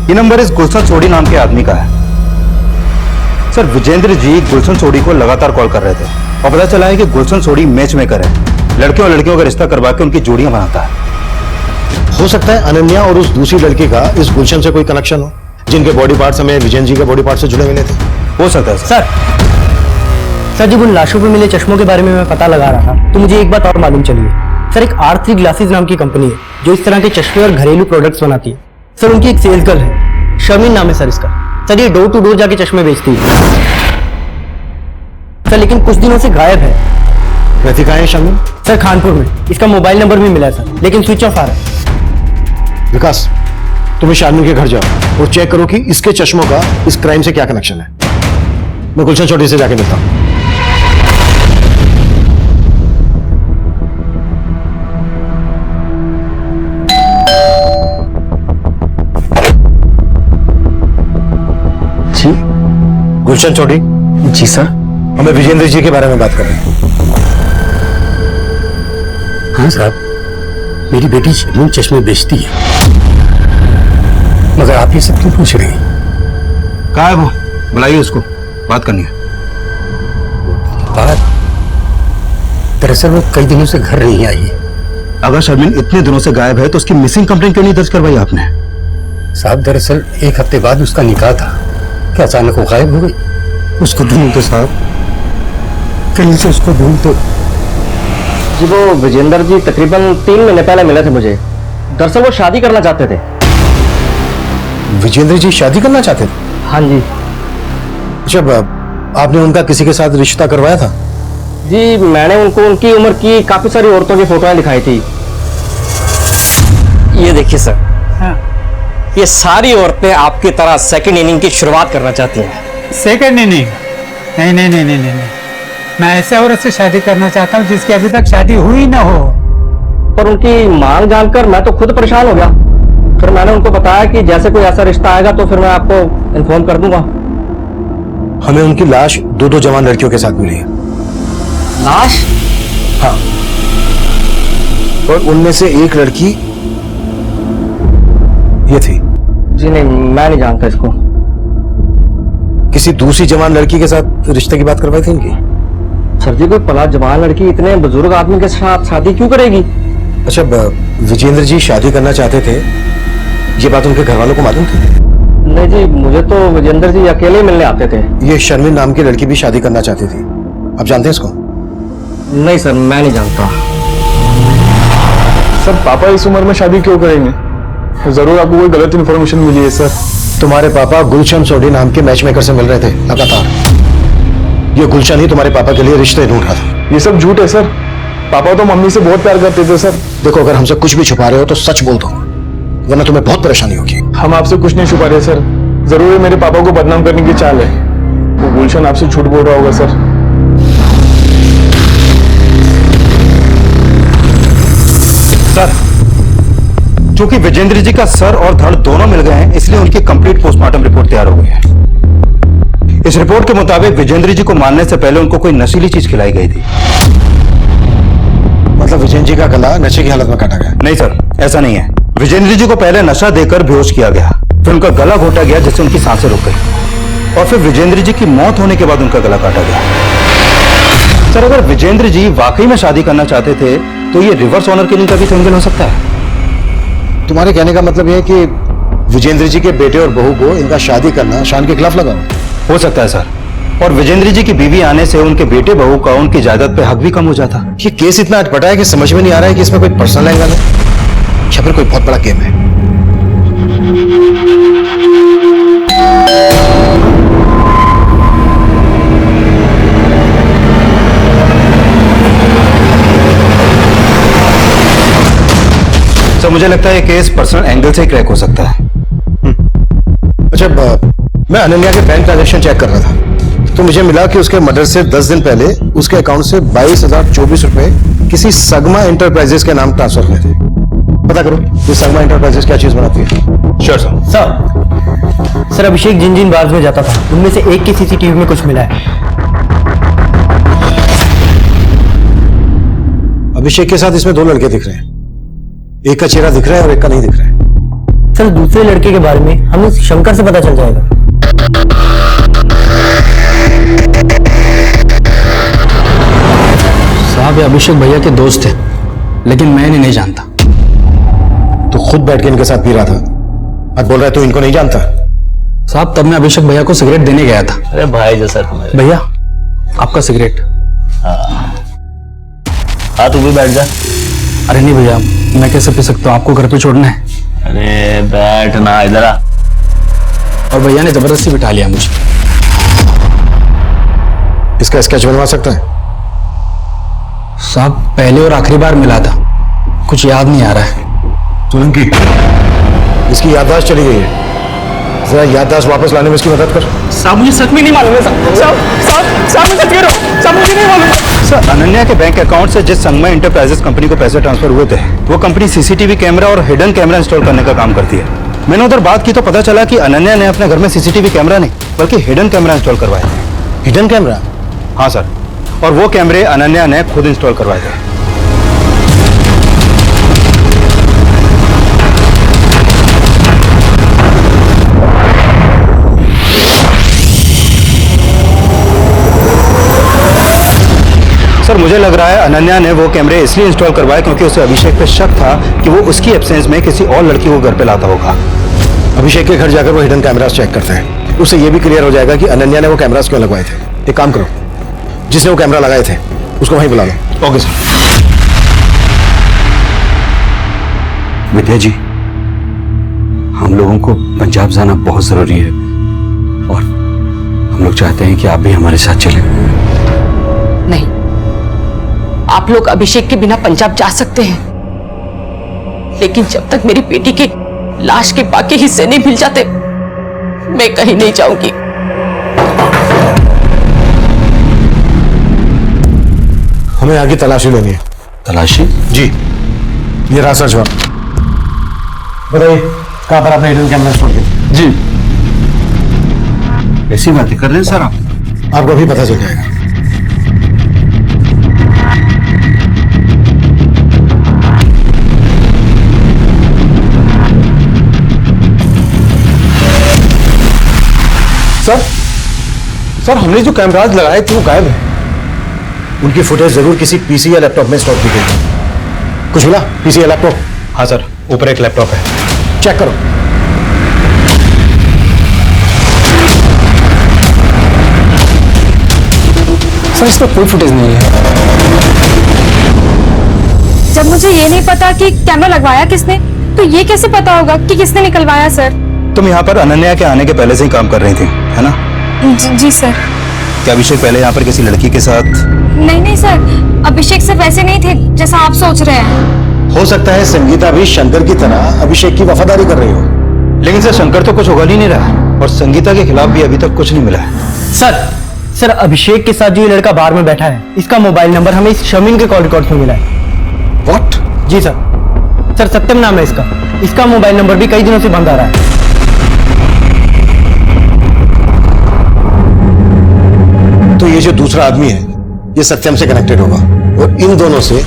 ये नंबर इस गुलशन सोडी नाम के आदमी का है। सर विजेंद्र जी गुलशन सोडी को लगातार कॉल कर रहे थे और पता चला है कि गुलशन सोडी मैच मेकर है, लड़कियों और लड़कियों का रिश्ता करवा के उनकी जोड़ियां बनाता है। हो सकता है अनन्या और उस दूसरी लड़की का इस गुलशन से कोई कनेक्शन हो, जिनके बॉडी पार्ट्स हमें विजेंद्र जी के बॉडी पार्ट से जुड़े मिले थे। हो सकता है सर। सर जब उन लाशों पे मिले चश्मों के बारे में मैं पता लगा रहा था तो मुझे एक बात और मालूम चली है। सर एक R3 ग्लासेस नाम की कंपनी है जो इस तरह के चश्मे और घरेलू प्रोडक्ट्स बनाती है। सर उनकी एक सेल्स गर्ल है, शर्मिन नाम है सर इसका। सर ये डोर टू डोर जाके चश्मे बेचती है सर, लेकिन कुछ दिनों से गायब है। रहती कहाँ है शर्मिन? सर खानपुर में। इसका मोबाइल नंबर भी मिला है सर, लेकिन स्विच ऑफ आ रहा है। विकास, तुम्हें शार्मिन के घर जाओ और चेक करो कि इसके चश्मों का इस क्राइम से क्या कनेक्शन है। मैं गुलशन चौधरी से जाके मिलता हूं। जी गुलशन चौधरी। जी सर। हमें विजेंद्र जी के बारे में बात कर रहे हैं। हाँ साहब, मेरी बेटी शर्मिन चश्मे बेचती है, मगर आप ये सब क्यों पूछ रहे हैं? कहाँ है वो? बुलाइए उसको, बात करनी है। बात दरअसल वो कई दिनों से घर नहीं आई है। अगर शर्मिन इतने दिनों से गायब है तो उसकी मिसिंग कंप्लेंट क्यों नहीं दर्ज करवाई आपने? साहब दरअसल 1 हफ्ते बाद उसका निकाह था, क्या अचानक वो गायब हो गई? उसको ढूंढते साहब, कहीं से उसको ढूंढते। जी वो विजेंद्र जी तकरीबन 3 महीने पहले मिले थे मुझे। दरअसल वो शादी करना चाहते थे। विजेंद्र जी शादी करना चाहते थे? हाँ जी। जब आपने उनका किसी के साथ रिश्ता करवाया था? जी मैंने उनको उनकी उम्र की काफी सारी औरतों की फोटोएं दिखाई थी। ये देखिए सर, ये सारी औरतें आपकी तरह सेकंड इनिंग की शुरुआत करना चाहती हैं। Second inning? नहीं नहीं नहीं नहीं नहीं, मैं ऐसे औरत से शादी करना चाहता हूँ जिसकी अभी तक शादी हुई ना हो। पर उनकी मांग जानकर मैं तो खुद परेशान हो गया। फिर मैंने उनको बताया कि जैसे कोई ऐसा रिश्ता आएगा तो फिर मैं आपको इन्फॉर्म कर दूंगा। हमें उनकी लाश 2 जवान लड़कियों के साथ मिली है। लाश? हाँ, और उनमें से एक लड़की ये थी। जी नहीं, मैं नहीं जानता इसको। किसी दूसरी जवान लड़की के साथ रिश्ते की बात करवाई थी इनकी? सर जी कोई पला जवान लड़की इतने बुजुर्ग आदमी के साथ शादी क्यों करेगी? अच्छा, विजेंद्र जी शादी करना चाहते थे, ये बात उनके घर वालों को मालूम थी? नहीं जी, मुझे तो विजेंद्र जी अकेले मिलने आते थे। ये शर्मिन नाम की लड़की भी शादी करना चाहती थी, आप जानते हैं इसको? नहीं सर, मैं नहीं जानता। सर पापा इस उम्र में शादी क्यों करेंगे? जरूर आपको कोई गलत इन्फॉर्मेशन मिली है सर। तुम्हारे पापा गुलशन सोडी नाम के मैच मेकर से मिल रहे थे लगातार। ये गुलशन ही तुम्हारे पापा के लिए रिश्ते ढूंढ रहा था। ये सब झूठ है सर। पापा तो मम्मी से बहुत प्यार करते थे सर। देखो, अगर हमसे कुछ भी छुपा रहे हो तो सच बोल दो, वरना तुम्हें बहुत परेशानी होगी। हम आपसे कुछ नहीं छुपा रहे सर, जरूर मेरे पापा को बदनाम करने की चाल है। वो गुलशन आपसे झूठ बोल रहा होगा सर। सर, चूंकि विजेंद्र जी का सर और धड़ दोनों मिल गए हैं, इसलिए उनकी कंप्लीट पोस्टमार्टम रिपोर्ट तैयार हो गई है। इस रिपोर्ट के मुताबिक विजेंद्र जी को मारने से पहले उनको कोई नशीली चीज खिलाई गई थी। मतलब विजेंद्र जी का गला नशे की हालत में काटा गया? नहीं सर, ऐसा नहीं है। विजेंद्र जी को पहले नशा देकर बेहोश किया गया, फिर उनका गला घोटा गया जिससे उनकी सांसें रुक गई, और फिर विजेंद्र जी की मौत होने के बाद उनका गला काटा गया। सर, अगर विजेंद्र जी वाकई में शादी करना चाहते थे तो ये रिवर्स ऑनर किलिंग का भी एंगल हो सकता है। तुम्हारे कहने का मतलब यह है कि विजेंद्र जी के बेटे और बहू को इनका शादी करना शान के खिलाफ लगा हो सकता है सर, और विजेंद्र जी की बीवी आने से उनके बेटे बहू का उनकी जायदाद पे हक भी कम हो जाता। ये केस इतना अटपटा है कि समझ में नहीं आ रहा है कि इसमें कोई पर्सनल एंगल है या फिर कोई बहुत बड़ा गेम है। सर, मुझे लगता है ये केस पर्सनल एंगल से ही क्रैक हो सकता है। अच्छा, मैं अनन्या के बैंक ट्रांजैक्शन चेक कर रहा था तो मुझे मिला कि उसके मर्डर से 10 दिन पहले उसके अकाउंट से 22,024 रुपए किसी सगमा एंटरप्राइजेस के नाम ट्रांसफर हुए थे। पता करो ये सगमा एंटरप्राइजेस क्या चीज बनाती है। Sure sir. सर अभिषेक जिन जिन बार्स में जाता था उनमें से एक की सीसीटीवी में कुछ मिला है। अभिषेक के साथ इसमें 2 लड़के दिख रहे हैं, एक का चेहरा दिख रहा है और एक का नहीं दिख रहा है। सर दूसरे लड़के के बारे में हमें शंकर से पता चल जाएगा। साहब ये अभिषेक भैया के दोस्त थे, लेकिन मैं इन्हें नहीं जानता। तो खुद बैठ के इनके साथ पी रहा था, आज बोल रहा है तू इनको नहीं जानता। साहब तब मैं अभिषेक भैया को सिगरेट देने गया था। अरे भाई जैसा भैया आपका सिगरेट। हाँ तू भी बैठ जा। अरे नहीं भैया, मैं कैसे पी सकता हूँ, आपको घर पे छोड़ना है। अरे बैठ ना, इधर आ। और भैया ने जबरदस्ती बिठा लिया मुझे। इसका स्केच बनवा सकते हैं? साहब पहले और आखिरी बार मिला था, कुछ याद नहीं आ रहा है। सोलंकी, इसकी याददाश्त चली गई है, जरा याददाश्त वापस लाने में इसकी मदद कर। साहब मुझे सच में नहीं मालूम है साहब मैं सच कह रहा हूँ साहब, मुझे नहीं मालूम। सर, अनन्या के बैंक अकाउंट से जिस संगमय इंटरप्राइजेस कंपनी को पैसे ट्रांसफर हुए थे, वो कंपनी सीसीटीवी कैमरा और हिडन कैमरा इंस्टॉल करने का काम करती है। मैंने उधर बात की तो पता चला कि अनन्या ने अपने घर में सीसीटीवी कैमरा नहीं बल्कि हिडन कैमरा इंस्टॉल करवाए थे। Hidden camera? हाँ सर, और वो कैमरे अनन्या ने खुद इंस्टॉल करवाए थे। सर, मुझे लग रहा है अनन्या ने वो कैमरे इसलिए इंस्टॉल करवाए क्योंकि उसे अभिषेक पे शक था कि वो उसकी एब्सेंस में किसी और लड़की को घर पे लाता होगा। अभिषेक के घर जाकर वो हिडन कैमरास चेक करते हैं, उससे ये भी क्लियर हो जाएगा कि अनन्या ने वो कैमरास क्यों लगवाए थे। एक काम करो, जिसने वो कैमरा लगाए थे उसको वहीं बुला लो। Okay sir. विद्या जी, हम लोगों को पंजाब जाना बहुत जरूरी है और हम लोग चाहते हैं कि आप भी हमारे साथ चलें। नहीं, आप लोग अभिषेक के बिना पंजाब जा सकते हैं, लेकिन जब तक मेरी बेटी की लाश के बाकी हिस्से नहीं मिल जाते, मैं कहीं नहीं जाऊंगी। हमें आगे तलाशी लेनी है। तलाशी? जी, ये रहा सर्च वारंट। बताइए कहां पर आपने हिडन कैमरा इंस्टॉल किया? जी, ऐसी बातें कर रहे हैं सर आप? आपको अभी पता चल जाएगा। सर, हमने जो कैमराज लगाए थे वो गायब है। उनकी फुटेज जरूर किसी पीसी या लैपटॉप में स्टोर की गई। कुछ मिला पीसी या लैपटॉप? हाँ सर, ऊपर एक लैपटॉप है। चेक करो। सर इसमें कोई फुटेज नहीं है। जब मुझे ये नहीं पता कि कैमरा लगवाया किसने, तो ये कैसे पता होगा कि किसने निकलवाया सर? तुम यहाँ पर अनन्या के आने के पहले से ही काम कर रही थी, है ना? जी सर। क्या अभिषेक पहले यहाँ पर किसी लड़की के साथ? नहीं सर, अभिषेक सिर्फ ऐसे नहीं थे जैसा आप सोच रहे हैं। हो सकता है संगीता भी शंकर की तरह अभिषेक की वफादारी कर रही हो। लेकिन सर, शंकर तो कुछ उगल ही नहीं रहा और संगीता के खिलाफ भी अभी तक कुछ नहीं मिला है। सर अभिषेक के साथ जो ये लड़का बार में बैठा है, इसका मोबाइल नंबर हमें इस शमीन के कॉल रिकॉर्ड में मिला है। व्हाट? जी सर सत्यम नाम है इसका मोबाइल नंबर भी कई दिनों से बंद आ रहा है। तो ये जो दूसरा आदमी है ये सत्यम से कनेक्टेड होगा और इन दोनों से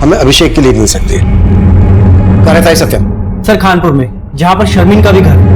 हमें अभिषेक की लीड मिल सकती है। कहाँ रहता है सत्यम? सर खानपुर में, जहां पर शर्मीन का भी घर।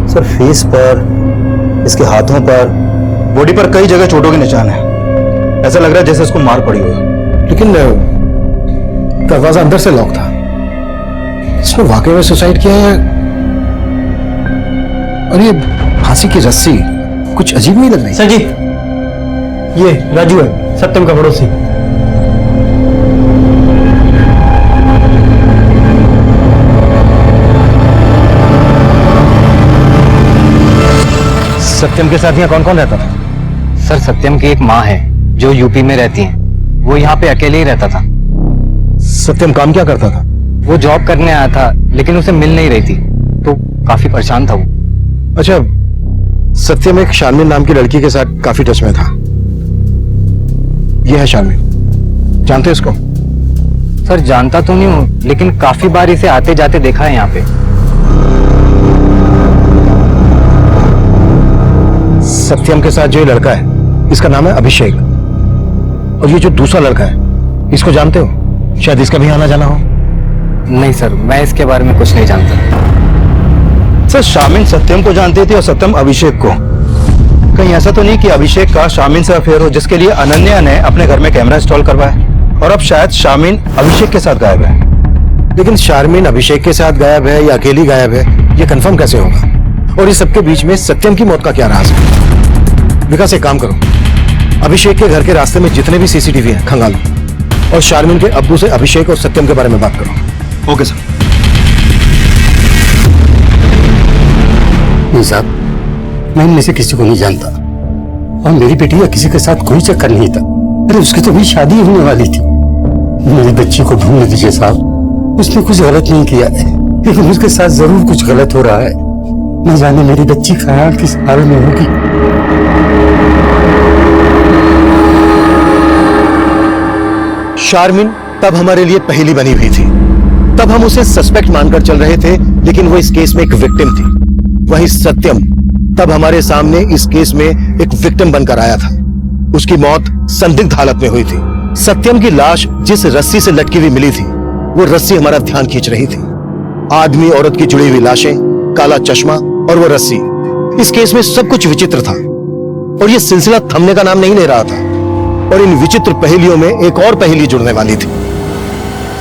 सर, फेस पर, इसके हाथों पर, बॉडी पर कई जगह चोटों के निशान है। ऐसा लग रहा है जैसे इसको मार पड़ी हो। लेकिन दरवाजा अंदर से लॉक था। इसने वाकई में सुसाइड किया है? और ये फांसी की रस्सी कुछ अजीब नहीं लग रही? सर जी, ये राजू है, सत्यम का पड़ोसी। सत्यम के साथ यहाँ कौन कौन रहता था? सर सत्यम की एक माँ है जो यूपी में रहती है, वो यहाँ पे अकेले ही रहता था। सत्यम काम क्या करता था? वो जॉब करने आया था लेकिन उसे मिल नहीं रही थी, तो काफी परेशान था वो। अच्छा, सत्यम एक शारमिन नाम की लड़की के साथ काफी टच में था। ये है शारमिन, जानते इसको? सर जानता तो नहीं हूँ, लेकिन काफी बार इसे आते जाते देखा है यहाँ पे। सत्यम के साथ जो ये लड़का है इसका नाम है अभिषेक, और ये जो दूसरा लड़का है इसको जानते हो? शायद इसका भी आना जाना हो। नहीं सर, मैं इसके बारे में कुछ नहीं जानता। सर शामिन सत्यम को जानती थी और सत्यम अभिषेक को। कहीं ऐसा तो नहीं कि अभिषेक का शामिन से अफेयर हो, जिसके लिए अनन्या ने अपने घर में कैमरा इंस्टॉल करवाया और अब शायद शामिन अभिषेक के साथ गायब है। लेकिन शारमीन अभिषेक के साथ गायब है या अकेली गायब है, ये कंफर्म कैसे होगा? और इस सबके बीच में सत्यम की मौत का क्या राज है? विकास एक काम करो, अभिषेक के घर के रास्ते में जितने भी सीसीटीवी हैं खंगालो, और शारमीन के अब्बू से अभिषेक और सत्यम के बारे में बात करो। Okay sir. नहीं साहब, मैं इनमें से किसी को नहीं जानता, और मेरी बेटी या किसी के साथ कोई चक्कर नहीं था। अरे उसकी तो भी शादी होने वाली थी। मेरी बच्ची को ढूंढ दीजिए साहब, उसने कुछ गलत नहीं किया है, लेकिन उसके साथ जरूर कुछ गलत हो रहा है। न जाने मेरी बच्ची ख्याल किस हाल में होगी। शारमीन तब हमारे लिए पहेली बनी हुई थी। तब हम उसे सस्पेक्ट मानकर चल रहे थे, लेकिन वो इस केस में एक विक्टिम थी। वहीं सत्यम तब हमारे सामने इस केस में एक विक्टिम बनकर आया था। उसकी मौत संदिग्ध हालत में हुई थी। सत्यम की लाश जिस रस्सी से लटकी हुई मिली थी, वो रस्सी हमारा ध्यान खींच रही थी। आदमी औरत की जुड़ी हुई लाशें, काला चश्मा और वो रस्सी, इस केस में सब कुछ विचित्र था, और ये सिलसिला थमने का नाम नहीं ले रहा था। और इन विचित्र पहेलियों में एक और पहेली जुड़ने वाली थी।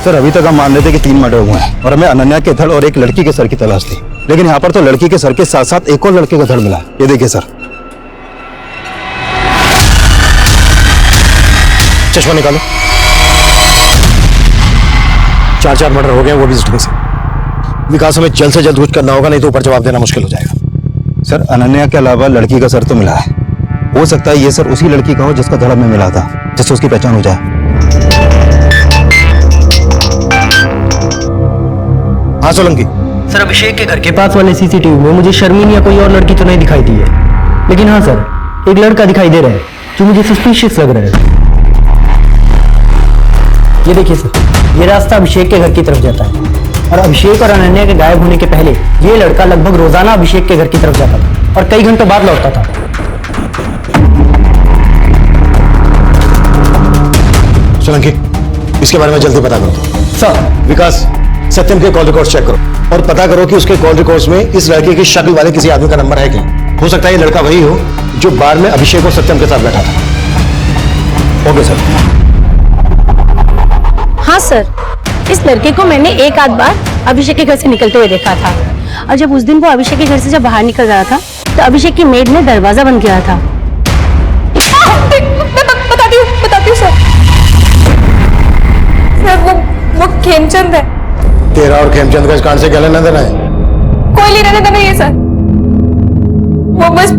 सर अभी तक हम मान रहे थे कि 3 मर्डर हुए हैं और हमें अनन्या के धड़ और एक लड़की के सर की तलाश थी, लेकिन यहाँ पर तो लड़की के सर के साथ साथ एक और लड़के का धड़ मिला। ये देखिए सर। चश्मा निकालो। 4 मर्डर हो गए, वो भी स्टिंग से। विकास हमें जल्द से जल्द कुछ करना होगा, नहीं तो ऊपर जवाब देना मुश्किल हो जाएगा। सर अनन्या के अलावा लड़की का सर तो मिला है, हो सकता है ये सर उसी लड़की का हो जिसका धड़ में मिला था, जिससे उसकी पहचान हो जाए। हाँ सोलंकी। सर अभिषेक के घर के पास वाले सीसीटीवी में मुझे शर्मीन या कोई और लड़की तो नहीं दिखाई दी है, लेकिन हाँ सर, एक लड़का दिखाई दे रहा है जो मुझे सस्पिशियस लग रहा है। ये देखिए सर, ये रास्ता अभिषेक के घर की तरफ जाता है, और अभिषेक और अनन्या के गायब होने के पहले ये लड़का लगभग रोजाना अभिषेक के घर की तरफ जाता था और कई घंटों बाद लौटता था। सोलंकी, इसके बारे में जल्दी पता करो। सर। विकास, सत्यम के कॉल रिकॉर्ड्स चेक करो और पता करो कि उसके कॉल रिकॉर्ड्स में इस लड़के की शक्ल वाले किसी आदमी का नंबर है क्या। हो सकता है ये लड़का वही हो जो बार में अभिषेक और सत्यम के साथ बैठा था। Okay sir. हाँ सर, इस लड़के को मैंने एक आध बार अभिषेक के घर से निकलते हुए देखा था, और जब उस दिन वो अभिषेक के घर से जब बाहर निकल रहा था तो अभिषेक की मेड ने दरवाजा बंद किया था। बताती हूँ सर। वो खेमचंद है। तेरा और खेमचंद का इस कांड से क्या लेना देना है? कोई लेना देना नहीं है सर, वो बस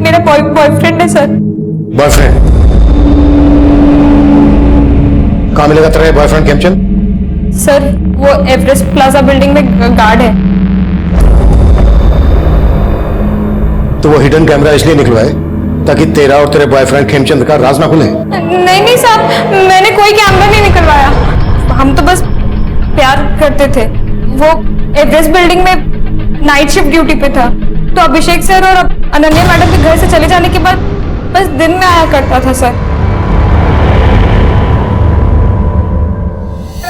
मेरा बॉयफ्रेंड है सर। बॉयफ्रेंड? कहाँ मिलेगा तेरा बॉयफ्रेंड खेमचंद? सर वो एवरेस्ट प्लाजा बिल्डिंग में गार्ड है। तो वो हिडन कैमरा इसलिए निकलवाए ताकि तेरा और तेरे बॉयफ्रेंड खेमचंद का राज ना खुले? नहीं साहब, मैंने कोई कैमरा नहीं निकलवाया, हम तो बस प्यार करते थे। वो एवरेस्ट बिल्डिंग में नाइट शिफ्ट ड्यूटी पे था, तो अभिषेक सर और अनन्या मैडम के घर से चले जाने के बाद बस दिन में आया करता था सर।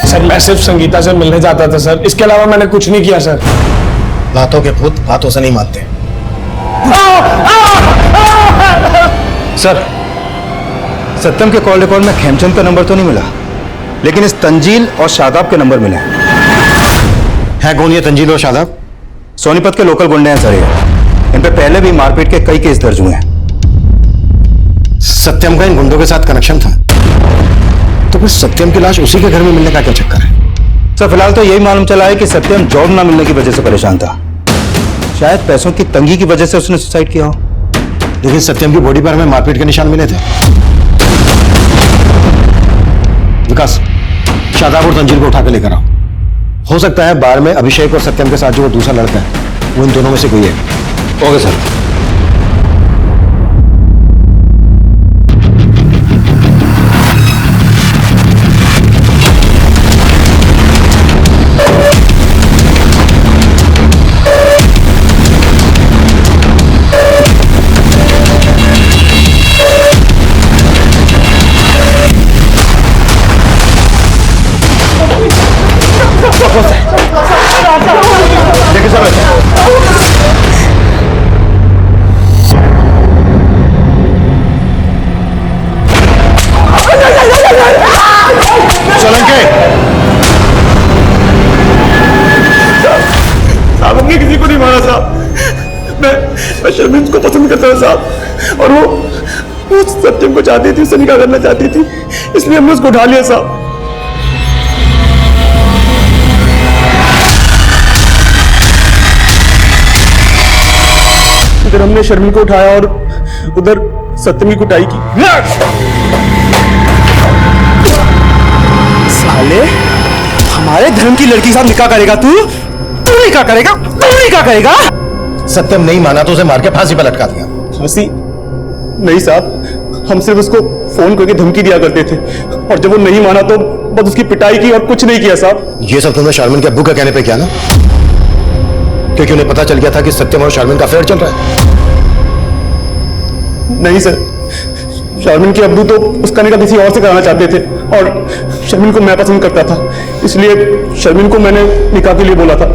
सर मैं सिर्फ संगीता से मिलने जाता था सर, इसके अलावा मैंने कुछ नहीं किया सर। बातों के भूत बातों से नहीं मानते। सर सत्यम के कॉल रिकॉर्ड में खेमचंद का नंबर तो नहीं मिला, लेकिन इस तंजील और शादाब के नंबर मिले हैं। कौन ये तंजील और शादाब? सोनीपत के लोकल गुंडे हैं सर ये। इन पे पहले भी मारपीट के कई केस दर्ज हुए हैं। सत्यम का इन गुंडों के साथ कनेक्शन था, तो फिर सत्यम की लाश उसी के घर में मिलने का क्या चक्कर है? सर फिलहाल तो यही मालूम चला है कि सत्यम जॉब ना मिलने की वजह से परेशान था, शायद पैसों की तंगी की वजह से उसने सुसाइड किया हो। लेकिन सत्यम की बॉडी पर हमें मारपीट के निशान मिले थे। विकास, शादाब और तंजील को उठा के लेकर आओ। हो सकता है बार में अभिषेक और सत्यम के साथ जो वो दूसरा लड़का है वो इन दोनों में से कोई है। Okay sir. है साहब, और वो सत्यम को चाहती थी, उससे निकाह करना चाहती थी, इसलिए हमने उसको उठा लिया साहब। इधर हमने शर्मिन को उठाया और उधर सत्यम की कुटाई की। साले, हमारे धर्म की लड़की के साथ निकाह करेगा तू? तू निकाह करेगा? तू निकाह करेगा? सत्यम नहीं माना तो उसे मार के फांसी पर लटका दिया। फांसी नहीं साहब, हम सिर्फ उसको फोन करके धमकी दिया करते थे, और जब वो नहीं माना तो बस उसकी पिटाई की और कुछ नहीं किया साहब। ये सब तुमने शारमिन के अब्बू का कहने पे किया ना? क्योंकि उन्हें पता चल गया था कि सत्यम और शारमिन का अफेयर चल रहा है। नहीं सर, शारमिन के अब्बू तो उसका निकाह किसी और से कराना चाहते थे, और शर्मिन को मैं पसंद करता था, इसलिए शर्मिन को मैंने निकाह के लिए बोला था।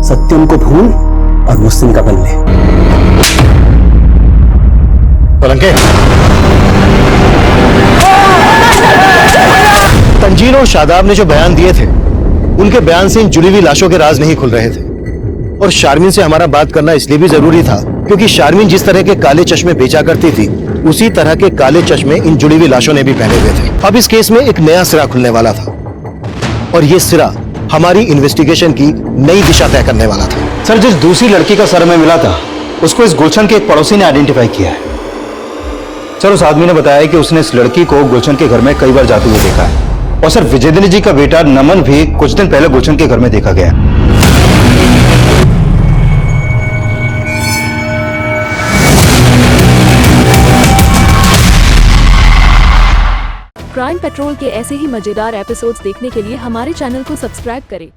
सत्यम को भूल और मुझसे निकाह कर ले। पलंके, तंजीर और शादाब ने जो बयान दिए थे, उनके बयान से इन जुड़ी हुई लाशों के राज नहीं खुल रहे थे। और शारमिन से हमारा बात करना इसलिए भी जरूरी था क्योंकि शारमिन जिस तरह के काले चश्मे बेचा करती थी, उसी तरह के काले चश्मे इन जुड़ी हुई लाशों ने भी पहने हुए थे। अब इस केस में एक नया सिरा खुलने वाला था, और ये सिरा हमारी इन्वेस्टिगेशन की नई दिशा तय करने वाला था। सर, जिस दूसरी लड़की का सर में मिला था, उसको इस गुलशन के एक पड़ोसी ने आइडेंटिफाई किया है। सर, उस आदमी ने बताया कि उसने इस लड़की को गुलशन के घर में कई बार जाते हुए देखा है, और सर विजेंद्र जी का बेटा नमन भी कुछ दिन पहले गुलशन के घर में देखा गया। क्राइम पेट्रोल के ऐसे ही मजेदार एपिसोड्स देखने के लिए हमारे चैनल को सब्सक्राइब करें।